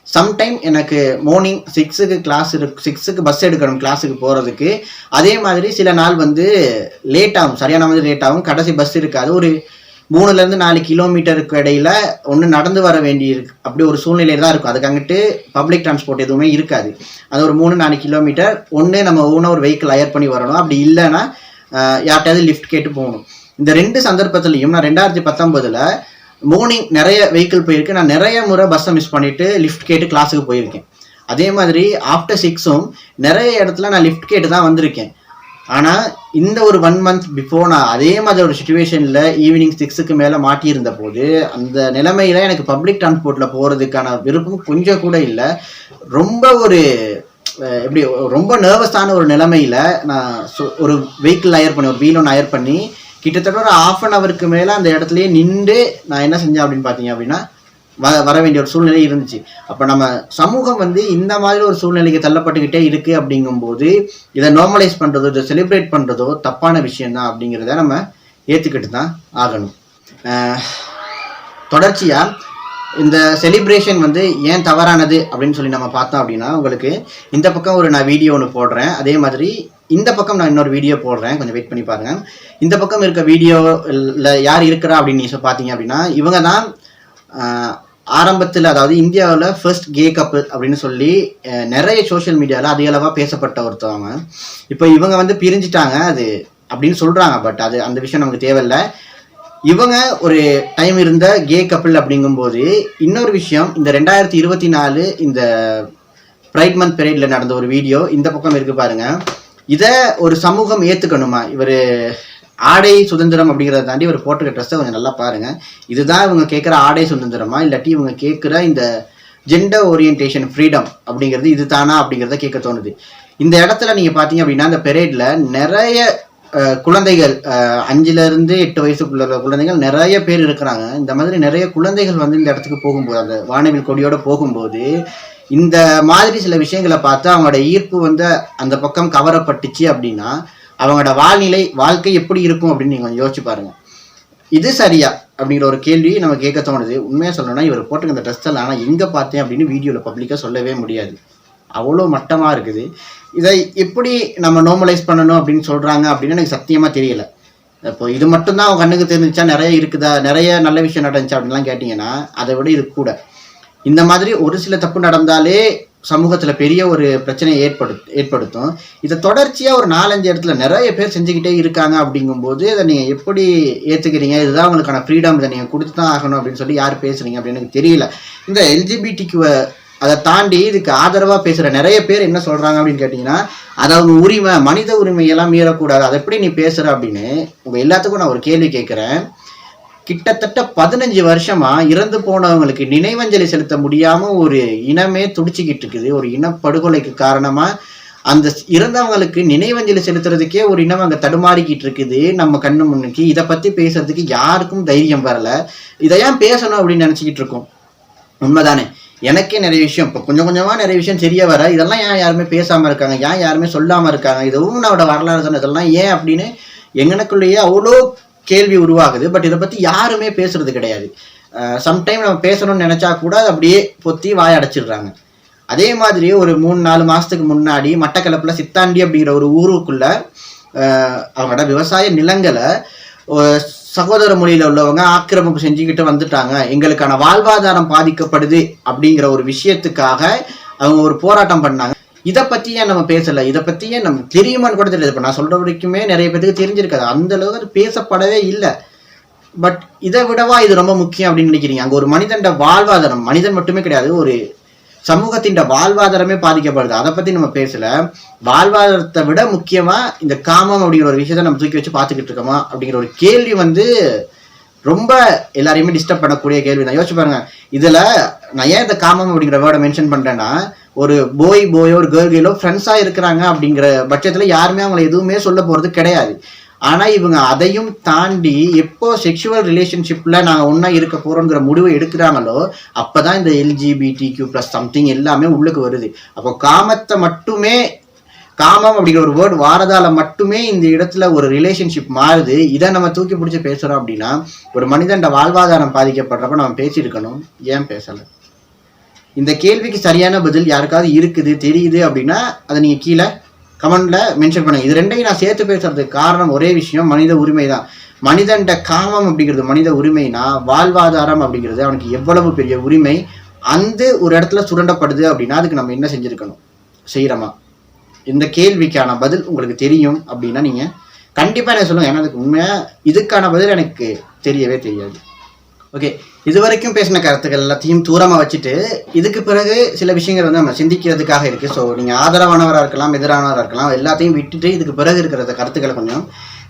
சம்டைம் எனக்கு மார்னிங் 6க்கு கிளாஸ் 6க்கு பஸ் எடுக்கணும் கிளாஸுக்கு போகிறதுக்கு. அதே மாதிரி சில நாள் வந்து லேட் ஆகும், சரியான மாதிரி லேட் ஆகும், கடைசி பஸ் இருக்காது. ஒரு 3லேருந்து 4 கிலோமீட்டருக்கு இடையில ஒன்று நடந்து வர வேண்டி இருக்கு. அப்படி ஒரு சூழ்நிலையில் தான் இருக்கும். அதுக்கு அங்கிட்டு பப்ளிக் டிரான்ஸ்போர்ட் எதுவுமே இருக்காது. அது ஒரு 3-4 கிலோமீட்டர் ஒன்று நம்ம ஓனாக ஒரு வெஹிக்கிள் ஹயர் பண்ணி வரணும். அப்படி இல்லைன்னா யார்கிட்டயாவது லிஃப்ட் கேட்டு போகணும். இந்த 2 சந்தர்ப்பத்திலையும் நான் 2019 மார்னிங் நிறைய வெஹிக்கிள் போயிருக்கு. நான் நிறைய முறை பஸ்ஸை மிஸ் பண்ணிவிட்டு லிஃப்ட் கேட்டு கிளாஸுக்கு போயிருக்கேன். அதே மாதிரி ஆஃப்டர் 6ம் நிறைய இடத்துல நான் லிஃப்ட் கேட்டு தான் வந்திருக்கேன். ஆனால் இந்த ஒரு 1 மந்த் பிஃபோர் நான் அதே மாதிரி ஒரு சுச்சுவேஷனில் ஈவினிங் 6க்கு மேலே மாட்டியிருந்த போது, அந்த நிலைமையில் எனக்கு பப்ளிக் டிரான்ஸ்போர்ட்டில் போகிறதுக்கான விருப்பம் கொஞ்சம் கூட இல்லை. ரொம்ப ஒரு எப்படி ரொம்ப நர்வஸான ஒரு நிலைமையில் நான் ஒரு வெஹிக்கிள் ஹயர் பண்ணி, ஒரு வீல் ஒன்று ஹயர் பண்ணி கிட்டத்தட்ட ஒரு 1/2 ஹவருக்கு மேலே அந்த இடத்துலையே நின்று நான் என்ன செஞ்சேன் அப்படின்னு பார்த்தீங்க அப்படின்னா வர வேண்டிய ஒரு சூழ்நிலை இருந்துச்சு. அப்போ நம்ம சமூகம் வந்து இந்த மாதிரி ஒரு சூழ்நிலைக்கு தள்ளப்பட்டுக்கிட்டே இருக்குது. அப்படிங்கும்போது இதை நார்மலைஸ் பண்ணுறதோ, இதை செலிப்ரேட் பண்ணுறதோ தப்பான விஷயந்தான் அப்படிங்கிறத நம்ம ஏற்றுக்கிட்டு தான் ஆகணும். தொடர்ச்சியாக இந்த செலிப்ரேஷன் வந்து ஏன் தவறானது அப்படின்னு சொல்லி நம்ம பார்த்தோம் அப்படின்னா, உங்களுக்கு இந்த பக்கம் ஒரு நான் வீடியோ ஒன்று போடுறேன், அதே மாதிரி இந்த பக்கம் நான் இன்னொரு வீடியோ போடுறேன், கொஞ்சம் வெயிட் பண்ணி பாருங்கள். இந்த பக்கம் இருக்க வீடியோவில் யார் இருக்கிறா அப்படின்னு நீங்கள் பார்த்தீங்க அப்படின்னா, இவங்க தான் ஆரம்பத்தில், அதாவது இந்தியாவில் ஃபர்ஸ்ட் கே கப்பிள் அப்படின்னு சொல்லி நிறைய சோஷியல் மீடியாவில் அதிக அளவாக பேசப்பட்ட ஒருத்தவங்க. இப்போ இவங்க வந்து பிரிஞ்சிட்டாங்க அது அப்படின்னு சொல்கிறாங்க. பட் அது அந்த விஷயம் நமக்கு தேவையில்லை. இவங்க ஒரு டைம் இருந்த கே கப்பிள் அப்படிங்கும்போது, இன்னொரு விஷயம், இந்த 2024 இந்த ப்ரைட் மந்த் பீரியடில் நடந்த ஒரு வீடியோ இந்த பக்கம் இருக்கு பாருங்க. இதை ஒரு சமூகம் ஏற்றுக்கணுமா? இவர் ஆடை சுதந்திரம் அப்படிங்கிறத தாண்டி இவர் போட்டுக்கிற ட்ரெஸ்ஸை கொஞ்சம் நல்லா பாருங்கள். இதுதான் இவங்க கேட்குற ஆடை சுதந்திரமா, இல்லாட்டி இவங்க கேட்குற இந்த ஜெண்டர் ஓரியன்டேஷன் ஃப்ரீடம் அப்படிங்கிறது இது தானா அப்படிங்கிறத கேட்க தோணுது. இந்த இடத்துல நீங்கள் பார்த்தீங்க அப்படின்னா, இந்த பெரேடில் நிறைய குழந்தைகள் 5லேருந்து 8 வயசுக்குள்ள குழந்தைகள் நிறைய பேர் இருக்கிறாங்க. இந்த மாதிரி நிறைய குழந்தைகள் வந்து இந்த இடத்துக்கு போகும்போது, அந்த வானவில் கொடியோடு போகும்போது, இந்த மாதிரி சில விஷயங்களை பார்த்து அவங்களோட ஈர்ப்பு வந்து அந்த பக்கம் கவரப்பட்டுச்சு அப்படின்னா, அவங்களோட வாழ்க்கை எப்படி இருக்கும் அப்படின்னு நீங்கள் கொஞ்சம் யோசிச்சு பாருங்கள். இது சரியா அப்படிங்கிற ஒரு கேள்வி நம்ம கேட்க தோணுது. உண்மையாக சொல்லணும்னா, இவர் போட்டுக்க இந்த ட்ரெஸ் எல்லாம் ஆனால் எங்கே பார்த்தேன் அப்படின்னு வீடியோவில் பப்ளிக்காக சொல்லவே முடியாது, அவ்வளோ மட்டமாக இருக்குது. இதை எப்படி நம்ம நார்மலைஸ் பண்ணணும் அப்படின்னு சொல்கிறாங்க அப்படின்னு எனக்கு சத்தியமாக தெரியலை. இப்போ இது மட்டும்தான் அவங்க கண்ணுக்கு தெரிஞ்சிச்சா, நிறைய இருக்குதா, நிறைய நல்ல விஷயம் நடந்துச்சா அப்படின்லாம் கேட்டிங்கன்னா, அதை விட இது கூட. இந்த மாதிரி ஒரு சில தப்பு நடந்தாலே சமூகத்தில் பெரிய ஒரு பிரச்சனையை ஏற்படுத்தும். இதை தொடர்ச்சியாக ஒரு 4-5 இடத்துல நிறைய பேர் செஞ்சுக்கிட்டே இருக்காங்க. அப்படிங்கும்போது இதை நீங்கள் எப்படி ஏற்றுக்கிறீங்க? இதுதான் உங்களுக்கான ஃப்ரீடம், இதை நீங்கள் கொடுத்து தான் ஆகணும் அப்படின்னு சொல்லி யார் பேசுகிறீங்க அப்படின்னு எனக்கு தெரியல. இந்த எல்ஜிபிடிக்கு அதை தாண்டி இதுக்கு ஆதரவாக பேசுகிற நிறைய பேர் என்ன சொல்கிறாங்க அப்படின்னு கேட்டிங்கன்னா, அது அவங்க உரிமை, மனித உரிமையெல்லாம் மீறக்கூடாது, அதை எப்படி நீ பேசுகிற அப்படின்னு. உங்கள் எல்லாத்துக்கும் நான் ஒரு கேள்வி கேட்குறேன். கிட்டத்தட்ட 15 வருஷமா இறந்து போனவங்களுக்கு நினைவஞ்சலி செலுத்த முடியாம ஒரு இனமே துடிச்சுக்கிட்டு இருக்குது. ஒரு இனப்படுகொலைக்கு காரணமா அந்த இறந்தவங்களுக்கு நினைவஞ்சலி செலுத்துறதுக்கே ஒரு இனம் அங்கே தடுமாறிக்கிட்டு இருக்குது நம்ம கண்ணு முன்னுக்கு. இதை பத்தி பேசுறதுக்கு யாருக்கும் தைரியம் வரல. இதை ஏன் பேசணும் அப்படின்னு நினைச்சுக்கிட்டு இருக்கோம். உண்மைதானே? எனக்கே நிறைய விஷயம் இப்போ கொஞ்சம் கொஞ்சமா நிறைய விஷயம் தெரிய வர, இதெல்லாம் ஏன் யாருமே பேசாம இருக்காங்க, ஏன் யாருமே சொல்லாம இருக்காங்க, இதுவும் நம்மளோட வரலாறு தானே, இதெல்லாம் ஏன் அப்படின்னு எங்கனக்குள்ளேயே அவ்வளோ கேள்வி உருவாகுது. பட் இதை பற்றி யாருமே பேசுறது கிடையாது. சம்டைம் நம்ம பேசணும்னு நினச்சா கூட அதை அப்படியே பொத்தி வாய அடைச்சிடுறாங்க. அதே மாதிரி ஒரு 3-4 மாதத்துக்கு முன்னாடி மட்டக்களப்பில் சித்தாண்டி அப்படிங்கிற ஒரு ஊருக்குள்ள அவங்களோட விவசாய நிலங்களை சகோதர மொழியில உள்ளவங்க ஆக்கிரமிப்பு செஞ்சுக்கிட்டு வந்துட்டாங்க, எங்களுக்கான வாழ்வாதாரம் பாதிக்கப்படுது அப்படிங்கிற ஒரு விஷயத்துக்காக அவங்க ஒரு போராட்டம் பண்ணாங்க. இதை பற்றியே நம்ம பேசலை, இதை பற்றியே நம்ம தெரியுமான்னு கூட தெரியாது. இப்போ நான் சொல்கிற வரைக்குமே நிறைய பேருக்கு தெரிஞ்சிருக்காது, அந்த அளவுக்கு அது பேசப்படவே இல்லை. பட் இதை விடவா இது ரொம்ப முக்கியம் அப்படின்னு நினைக்கிறீங்க? அங்கே ஒரு மனிதன் வாழ்வாதாரம், மனிதன் மட்டுமே கிடையாது, ஒரு சமூகத்தின் வாழ்வாதாரமே பாதிக்கப்படுது. அதை பற்றி நம்ம பேசலை. வாழ்வாதாரத்தை விட முக்கியமாக இந்த காமம் அப்படிங்கிற ஒரு விஷயத்தை நம்ம தூக்கி வச்சு பார்த்துக்கிட்டு இருக்கோமா அப்படிங்கிற ஒரு கேள்வி வந்து ரொம்ப எல்லாரையுமே டிஸ்டர்ப் பண்ணக்கூடிய கேள்வி தான். யோசிச்சு பாருங்க. இதில் நான் ஏன் இந்த காமம் அப்படிங்கிற வேர்டை மென்ஷன் பண்ணுறேன்னா, ஒரு போயோ ஒரு கேர்ளோ ஃப்ரெண்ட்ஸாக இருக்கிறாங்க அப்படிங்கிற பட்சத்தில் யாருமே அவங்களை எதுவுமே சொல்ல போகிறது கிடையாது. ஆனால் இவங்க அதையும் தாண்டி எப்போ செக்ஷுவல் ரிலேஷன்ஷிப்பில் நாங்கள் ஒன்றா இருக்க போகிறோங்கிற முடிவை எடுக்கிறாங்களோ அப்போ தான் இந்த LGBTQ+ சம்திங் எல்லாமே உள்ளுக்கு வருது. அப்போ காமத்தை மட்டுமே, காமம் அப்படிங்கிற ஒரு வேர்டு வாரதால மட்டுமே இந்த இடத்துல ஒரு ரிலேஷன்ஷிப் மாறுது. இதை நம்ம தூக்கி பிடிச்சி பேசுகிறோம் அப்படின்னா ஒரு மனிதன் வாழ்வாதாரம் பாதிக்கப்படுறப்ப நம்ம பேசியிருக்கணும், ஏன் பேசலை? இந்த கேள்விக்கு சரியான பதில் யாருக்காவது இருக்குது தெரியுது அப்படின்னா அதை நீங்கள் கீழே கமெண்ட்ல மென்ஷன் பண்ணுங்க. இது ரெண்டையும் நான் சேர்த்து பேசுறதுக்கு காரணம் ஒரே விஷயம், மனித உரிமை தான். மனிதன்ட காமம் அப்படிங்கிறது மனித உரிமைனா வாழ்வாதாரம் அப்படிங்கிறது அவனுக்கு எவ்வளவு பெரிய உரிமை. அந்த ஒரு இடத்துல சுரண்டப்படுது அப்படின்னா அதுக்கு நம்ம என்ன செஞ்சிருக்கணும், செய்யறோமா? இந்த கேள்விக்கான பதில் உங்களுக்கு தெரியும் அப்படின்னா நீங்க கண்டிப்பா என்ன சொல்லுங்க. ஏன்னா அதுக்கு உண்மையா இதுக்கான பதில் எனக்கு தெரியவே தெரியாது. ஓகே, இது வரைக்கும் பேசின கருத்துக்கள் எல்லாத்தையும் தூரமாக வச்சுட்டு இதுக்கு பிறகு சில விஷயங்கள் வந்து நம்ம சிந்திக்கிறதுக்காக இருக்குது. ஸோ நீங்கள் ஆதரவானவராக இருக்கலாம், எதிரானவராக இருக்கலாம், எல்லாத்தையும் விட்டுட்டு இதுக்கு பிறகு இருக்கிற கருத்துக்களை கொஞ்சம்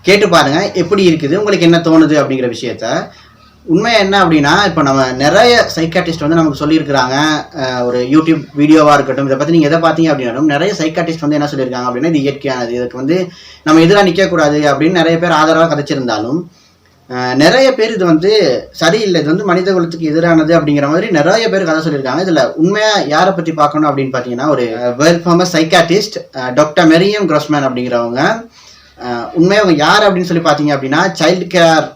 கேட்டு பாருங்கள், எப்படி இருக்குது, உங்களுக்கு என்ன தோணுது அப்படிங்கிற விஷயத்த. உண்மை என்ன அப்படின்னா, இப்போ நம்ம நிறைய சைக்காட்டிஸ்ட் வந்து நமக்கு சொல்லியிருக்கிறாங்க. ஒரு யூடியூப் வீடியோவாக இருக்கட்டும், இதை பற்றி நீங்கள் எதை பார்த்தீங்க அப்படின்னாலும் நிறைய சைக்காட்டிஸ்ட் வந்து என்ன சொல்லியிருக்காங்க அப்படின்னா, இது இயற்கையானது, இதுக்கு வந்து நம்ம எதிராக நிற்கக்கூடாது அப்படின்னு நிறைய பேர் ஆதரவாக கதைச்சிருந்தாலும் நிறைய பேர் இது வந்து சரியில்லை, இது வந்து மனித குலத்துக்கு எதிரானது அப்படிங்கிற மாதிரி நிறைய பேர் கதை சொல்லியிருக்காங்க. இதில் உண்மையாக யாரை பற்றி பார்க்கணும் அப்படின்னு பார்த்தீங்கன்னா, ஒரு world famous psychiatrist doctor Miriam Grossman அப்படிங்கிறவங்க. உண்மையாக அவங்க யார் அப்படின்னு சொல்லி பார்த்தீங்க அப்படின்னா சைல்டு கேர்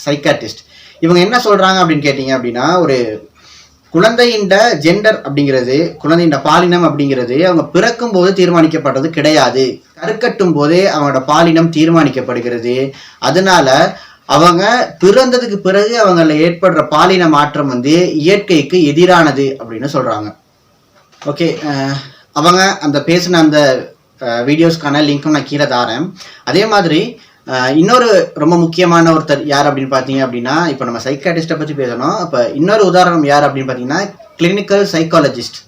சைக்காட்டிஸ்ட். இவங்க என்ன சொல்கிறாங்க அப்படின்னு கேட்டிங்க அப்படின்னா, ஒரு குழந்தையின் ஜெண்டர் அப்படிங்கிறது, குழந்தையின் பாலினம் அப்படிங்கிறது அவங்க பிறக்கும் போது தீர்மானிக்கப்பட்டது கிடையாது, கருக்கட்டும் போதே அவங்களோட பாலினம் தீர்மானிக்கப்படுகிறது. அதனால அவங்க பிறந்ததுக்கு பிறகு அவங்கள ஏற்படுற பாலின மாற்றம் வந்து இயற்கைக்கு எதிரானது அப்படின்னு சொல்றாங்க. ஓகே, அவங்க அந்த பேசின அந்த வீடியோஸ்க்கான லிங்க்கும் நான் கீழே தாரேன். அதே மாதிரி இன்னொரு ரொம்ப முக்கியமான ஒருத்தர் யார் அப்படின்னு பார்த்தீங்க அப்படின்னா, இப்போ நம்ம சைக்காட்டிஸ்ட்டை பற்றி பேசணும். இப்போ இன்னொரு உதாரணம் யார் அப்படின்னு பார்த்தீங்கன்னா கிளினிக்கல் சைக்காலஜிஸ்ட்.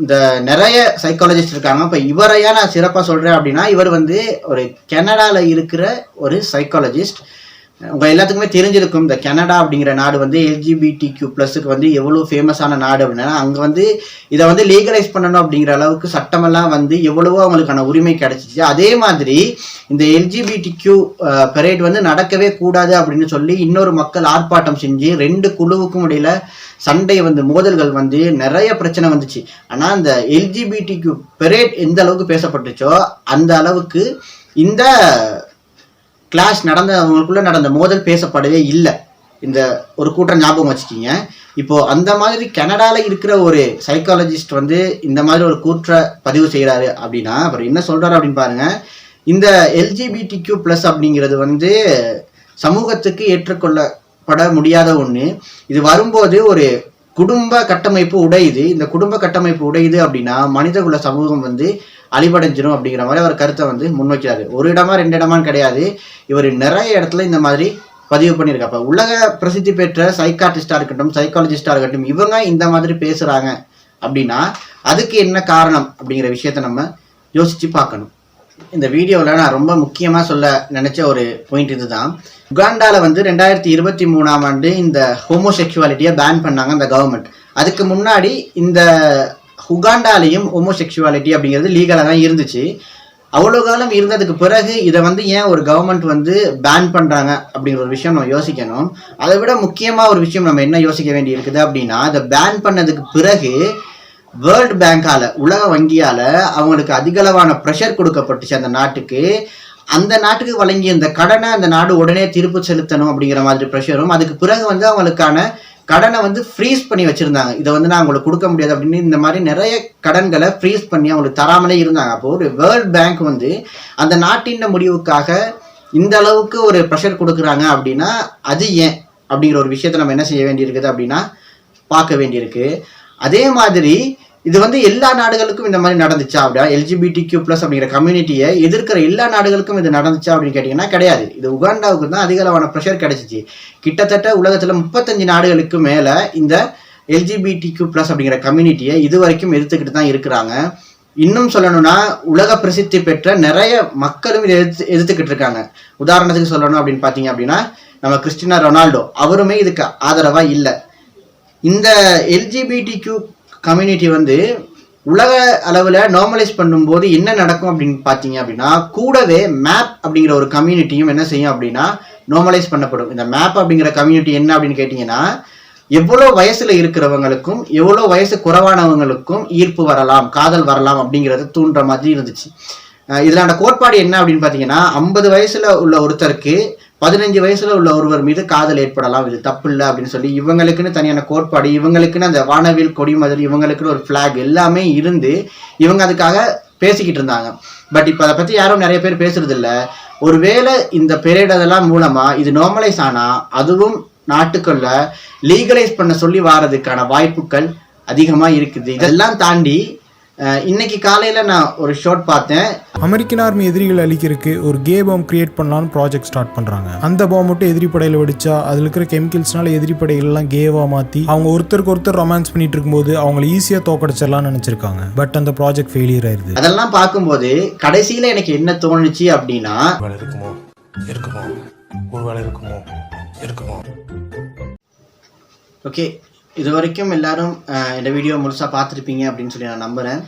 இந்த நிறைய சைக்காலஜிஸ்ட் இருக்காங்க. இப்போ இவரையா நான் சிறப்பாக சொல்கிறேன் அப்படின்னா, இவர் வந்து ஒரு கனடாவில் இருக்கிற ஒரு சைக்காலஜிஸ்ட். உங்கள் எல்லாத்துக்குமே தெரிஞ்சிருக்கும், இந்த கனடா அப்படிங்கிற நாடு வந்து LGBTQ+க்கு வந்து எவ்வளோ ஃபேமஸான நாடு அப்படின்னா, அங்கே வந்து இதை வந்து லீகலைஸ் பண்ணணும் அப்படிங்கிற அளவுக்கு சட்டமெல்லாம் வந்து எவ்வளவோ அவங்களுக்கான உரிமை கிடைச்சிச்சு. அதே மாதிரி இந்த LGBTQ பரேட் வந்து நடக்கவே கூடாது அப்படின்னு சொல்லி இன்னொரு மக்கள் ஆர்ப்பாட்டம் செஞ்சு 2 குழுவுக்கும் இடையில சண்டை வந்து மோதல்கள் வந்து நிறைய பிரச்சனை வந்துச்சு. ஆனால் இந்த LGBTQ பரேட் எந்த அளவுக்கு பேசப்பட்டுச்சோ அந்த அளவுக்கு இந்த கிளாஷ் அவங்களுக்குள்ள நடந்த மோதல் பேசப்படவே இல்லை. இந்த ஒரு கூட்டம் ஞாபகம் வச்சுக்கிங்க. இப்போ அந்த மாதிரி கனடாவில் இருக்கிற ஒரு சைக்காலஜிஸ்ட் வந்து இந்த மாதிரி ஒரு கூற்றை பதிவு செய்கிறாரு அப்படின்னா அப்புறம் என்ன சொல்றாரு அப்படின்னு பாருங்க. இந்த LGBTQ+ அப்படிங்கிறது வந்து சமூகத்துக்கு ஏற்றுக்கொள்ளப்பட முடியாத ஒன்று. இது வரும்போது ஒரு குடும்ப கட்டமைப்பு உடையுது. இந்த குடும்ப கட்டமைப்பு உடையுது அப்படின்னா மனிதகுல சமூகம் வந்து அழிவடைஞ்சிடும் அப்படிங்கிற மாதிரி அவர் கருத்தை வந்து முன்வைக்கிறாரு. ஒரு இடமா 2 இடமான்னு கிடையாது, இவர் நிறைய இடத்துல இந்த மாதிரி பதிவு பண்ணியிருக்கா. அப்போ உலக பிரசித்தி பெற்ற சைக்காட்டிஸ்டாக இருக்கட்டும், சைக்காலஜிஸ்டாக இருக்கட்டும், இவங்க இந்த மாதிரி பேசுகிறாங்க அப்படின்னா அதுக்கு என்ன காரணம் அப்படிங்கிற விஷயத்த நம்ம யோசித்து பார்க்கணும். இந்த வீடியோவில் நான் ரொம்ப முக்கியமாக சொல்ல நினச்ச ஒரு பாயிண்ட் இதுதான். உகாண்டாவில் வந்து 2023ஆம் ஆண்டு இந்த ஹோமோசெக்சுவாலிட்டியை பேன் பண்ணாங்க அந்த கவர்மெண்ட். அதுக்கு முன்னாடி இந்த உகாண்டாலையும் ஹோமோசெக்சுவாலிட்டி அப்படிங்கிறது லீகலாக தான் இருந்துச்சு. அவ்வளோ காலம் இருந்ததுக்கு பிறகு இதை வந்து ஏன் ஒரு கவர்மெண்ட் வந்து பேன் பண்ணுறாங்க அப்படிங்கிற ஒரு விஷயம் நம்ம யோசிக்கணும். அதை விட முக்கியமாக ஒரு விஷயம் நம்ம என்ன யோசிக்க வேண்டி இருக்குது அப்படின்னா, இதை பேன் பண்ணதுக்கு பிறகு வேர்ல்டு பேங்கால, உலக வங்கியால அவங்களுக்கு அதிகளவான ப்ரெஷர் கொடுக்கப்பட்டுச்சு அந்த நாட்டுக்கு. அந்த நாட்டுக்கு வழங்கிய இந்த கடனை அந்த நாடு உடனே திருப்பி செலுத்தணும் அப்படிங்கிற மாதிரி ப்ரெஷரும், அதுக்கு பிறகு வந்து அவங்களுக்கான கடனை வந்து ஃப்ரீஸ் பண்ணி வச்சிருந்தாங்க. இதை வந்து நான் அவங்களுக்கு கொடுக்க முடியாது அப்படின்னு இந்த மாதிரி நிறைய கடன்களை ஃப்ரீஸ் பண்ணி அவங்களுக்கு தராமலே இருந்தாங்க. அப்போ ஒரு வேர்ல்ட் பேங்க் வந்து அந்த நாட்டின் முடிவுக்காக இந்த அளவுக்கு ஒரு ப்ரெஷர் கொடுக்குறாங்க அப்படின்னா அது ஏன் அப்படிங்கிற ஒரு விஷயத்தை நம்ம என்ன செய்ய வேண்டியிருக்குது அப்படின்னா பார்க்க வேண்டியிருக்கு. அதே மாதிரி இது வந்து எல்லா நாடுகளுக்கும் இந்த மாதிரி நடந்துச்சா அப்படின்னா LGBTQ+ அப்படிங்கிற கம்யூனிட்டியை எதிர்க்கிற எல்லா நாடுகளுக்கும் இது நடந்துச்சா அப்படின்னு கேட்டிங்கன்னா கிடையாது. இது உகாண்டாவுக்கு தான் அதிக அளவான ப்ரெஷர் கிடைச்சிச்சு. கிட்டத்தட்ட உலகத்தில் 35 நாடுகளுக்கு மேலே இந்த LGBTQ+ அப்படிங்கிற கம்யூனிட்டியை இது வரைக்கும் எதிர்த்துக்கிட்டு தான் இருக்கிறாங்க. இன்னும் சொல்லணும்னா உலக பிரசித்தி பெற்ற நிறைய மக்களும் இதை எதிர்த்துக்கிட்டு இருக்காங்க. உதாரணத்துக்கு சொல்லணும் அப்படின்னு பார்த்தீங்க அப்படின்னா நம்ம கிறிஸ்டினா ரொனால்டோ அவருமே இதுக்கு ஆதரவாக இல்லை. இந்த LGBTQ கம்யூனிட்டி வந்து உலக அளவில் நார்மலைஸ் பண்ணும்போது என்ன நடக்கும் அப்படின்னு பார்த்தீங்க அப்படின்னா கூடவே மேப் அப்படிங்கிற ஒரு கம்யூனிட்டியும் என்ன செய்யும் அப்படின்னா நார்மலைஸ் பண்ணப்படும். இந்த மேப் அப்படிங்கிற கம்யூனிட்டி என்ன அப்படின்னு கேட்டிங்கன்னா எவ்வளோ வயசுல இருக்கிறவங்களுக்கும் எவ்வளோ வயசு குறைவானவங்களுக்கும் ஈர்ப்பு வரலாம், காதல் வரலாம் அப்படிங்கிறது தூண்டுற மாதிரி இருந்துச்சு. இதில் அந்த கோட்பாடு என்ன அப்படின்னு பார்த்தீங்கன்னா 50 வயசுல உள்ள ஒருத்தருக்கு 15 வயசுல உள்ள ஒருவர் மீது காதல் ஏற்படலாம், இது தப்பு இல்லை அப்படின்னு சொல்லி இவங்களுக்குன்னு தனியான கோட்பாடு, இவங்களுக்குன்னு அந்த வானவில் கொடி மாதிரி இவங்களுக்குன்னு ஒரு ஃபிளாக் எல்லாமே இருந்து இவங்க அதுக்காக பேசிக்கிட்டு இருந்தாங்க. பட் இப்போ அதை பற்றி யாரும் நிறைய பேர் பேசுறது இல்லை. ஒருவேளை இந்த பெரியடதெல்லாம் மூலமா இது நார்மலைஸ் ஆனா அதுவும் நாட்டுக்குள்ள லீகலைஸ் பண்ண சொல்லி வாரதுக்கான வாய்ப்புகள் அதிகமா இருக்குது. இதெல்லாம் தாண்டி இன்னைக்கு காலையில நான் ஒரு ஷார்ட் பார்த்தேன். அமெரிக்கன் ஆர்மி எதிரிகள் அழிக்கிறதுக்கு ஒரு கே பாம் கிரியேட் பண்ணலான்னு ப்ராஜெக்ட் ஸ்டார்ட் பண்றாங்க. அந்த பாம் மட்டும் எதிரி படையில வெடிச்சா அதுல இருக்கிற கெமிக்கல்ஸ்னால எதிரி படைகள் எல்லாம் கேவா மாத்தி அவங்க ஒருத்தருக்கு ஒருத்தர் ரொமான்ஸ் பண்ணிட்டு இருக்கும்போது அவங்களை ஈஸியா தோக்கடிச்சிடலாம்னு நினைச்சிருக்காங்க. பட் அந்த ப்ராஜெக்ட் ஃபெயிலியர் ஆயிருது. அதெல்லாம் பார்க்கும்போது கடைசியில எனக்கு என்ன தோணுச்சு அப்படின்னா ஓகே, இது வரைக்கும் எல்லாரும் இந்த வீடியோ முழுசாக பார்த்துருப்பீங்க அப்படின்னு சொல்லி நான் நம்புகிறேன்.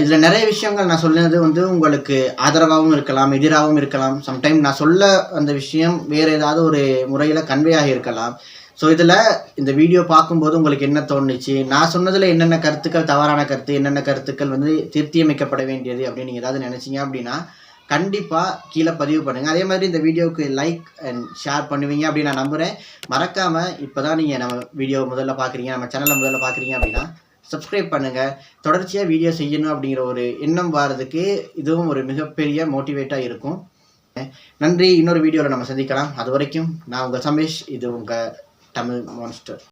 இதில் நிறைய விஷயங்கள் நான் சொன்னது வந்து உங்களுக்கு ஆதரவாகவும் இருக்கலாம், எதிராகவும் இருக்கலாம். சம்டைம் நான் சொல்ல அந்த விஷயம் வேறு ஏதாவது ஒரு முறையில் கன்வே ஆகி இருக்கலாம். ஸோ இதில் இந்த வீடியோ பார்க்கும்போது உங்களுக்கு என்ன தோணுச்சு, நான் சொன்னதில் என்னென்ன கருத்துக்கள் தவறான கருத்து, என்னென்ன கருத்துக்கள் வந்து திருத்தியமைக்கப்பட வேண்டியது அப்படின்னு நீங்கள் ஏதாவது நினச்சிங்க அப்படின்னா கண்டிப்பாக கீழே பதிவு பண்ணுங்கள். அதே மாதிரி இந்த வீடியோவுக்கு லைக் அண்ட் ஷேர் பண்ணுவீங்க அப்படின்னு நான் நம்புகிறேன். மறக்காமல் இப்போ தான் நீங்கள் நம்ம வீடியோ முதல்ல பார்க்குறீங்க, நம்ம சேனலை முதல்ல பார்க்குறீங்க அப்படின்னா சப்ஸ்கிரைப் பண்ணுங்கள். தொடர்ச்சியாக வீடியோ செய்யணும் அப்படிங்கிற ஒரு எண்ணம் வர்றதுக்கு இதுவும் ஒரு மிகப்பெரிய மோட்டிவேட்டாக இருக்கும். நன்றி. இன்னொரு வீடியோவில் நம்ம சந்திக்கலாம். அது வரைக்கும் நான் உங்கள் சமேஷ், இது உங்கள் தமிழ் மான்ஸ்டர்.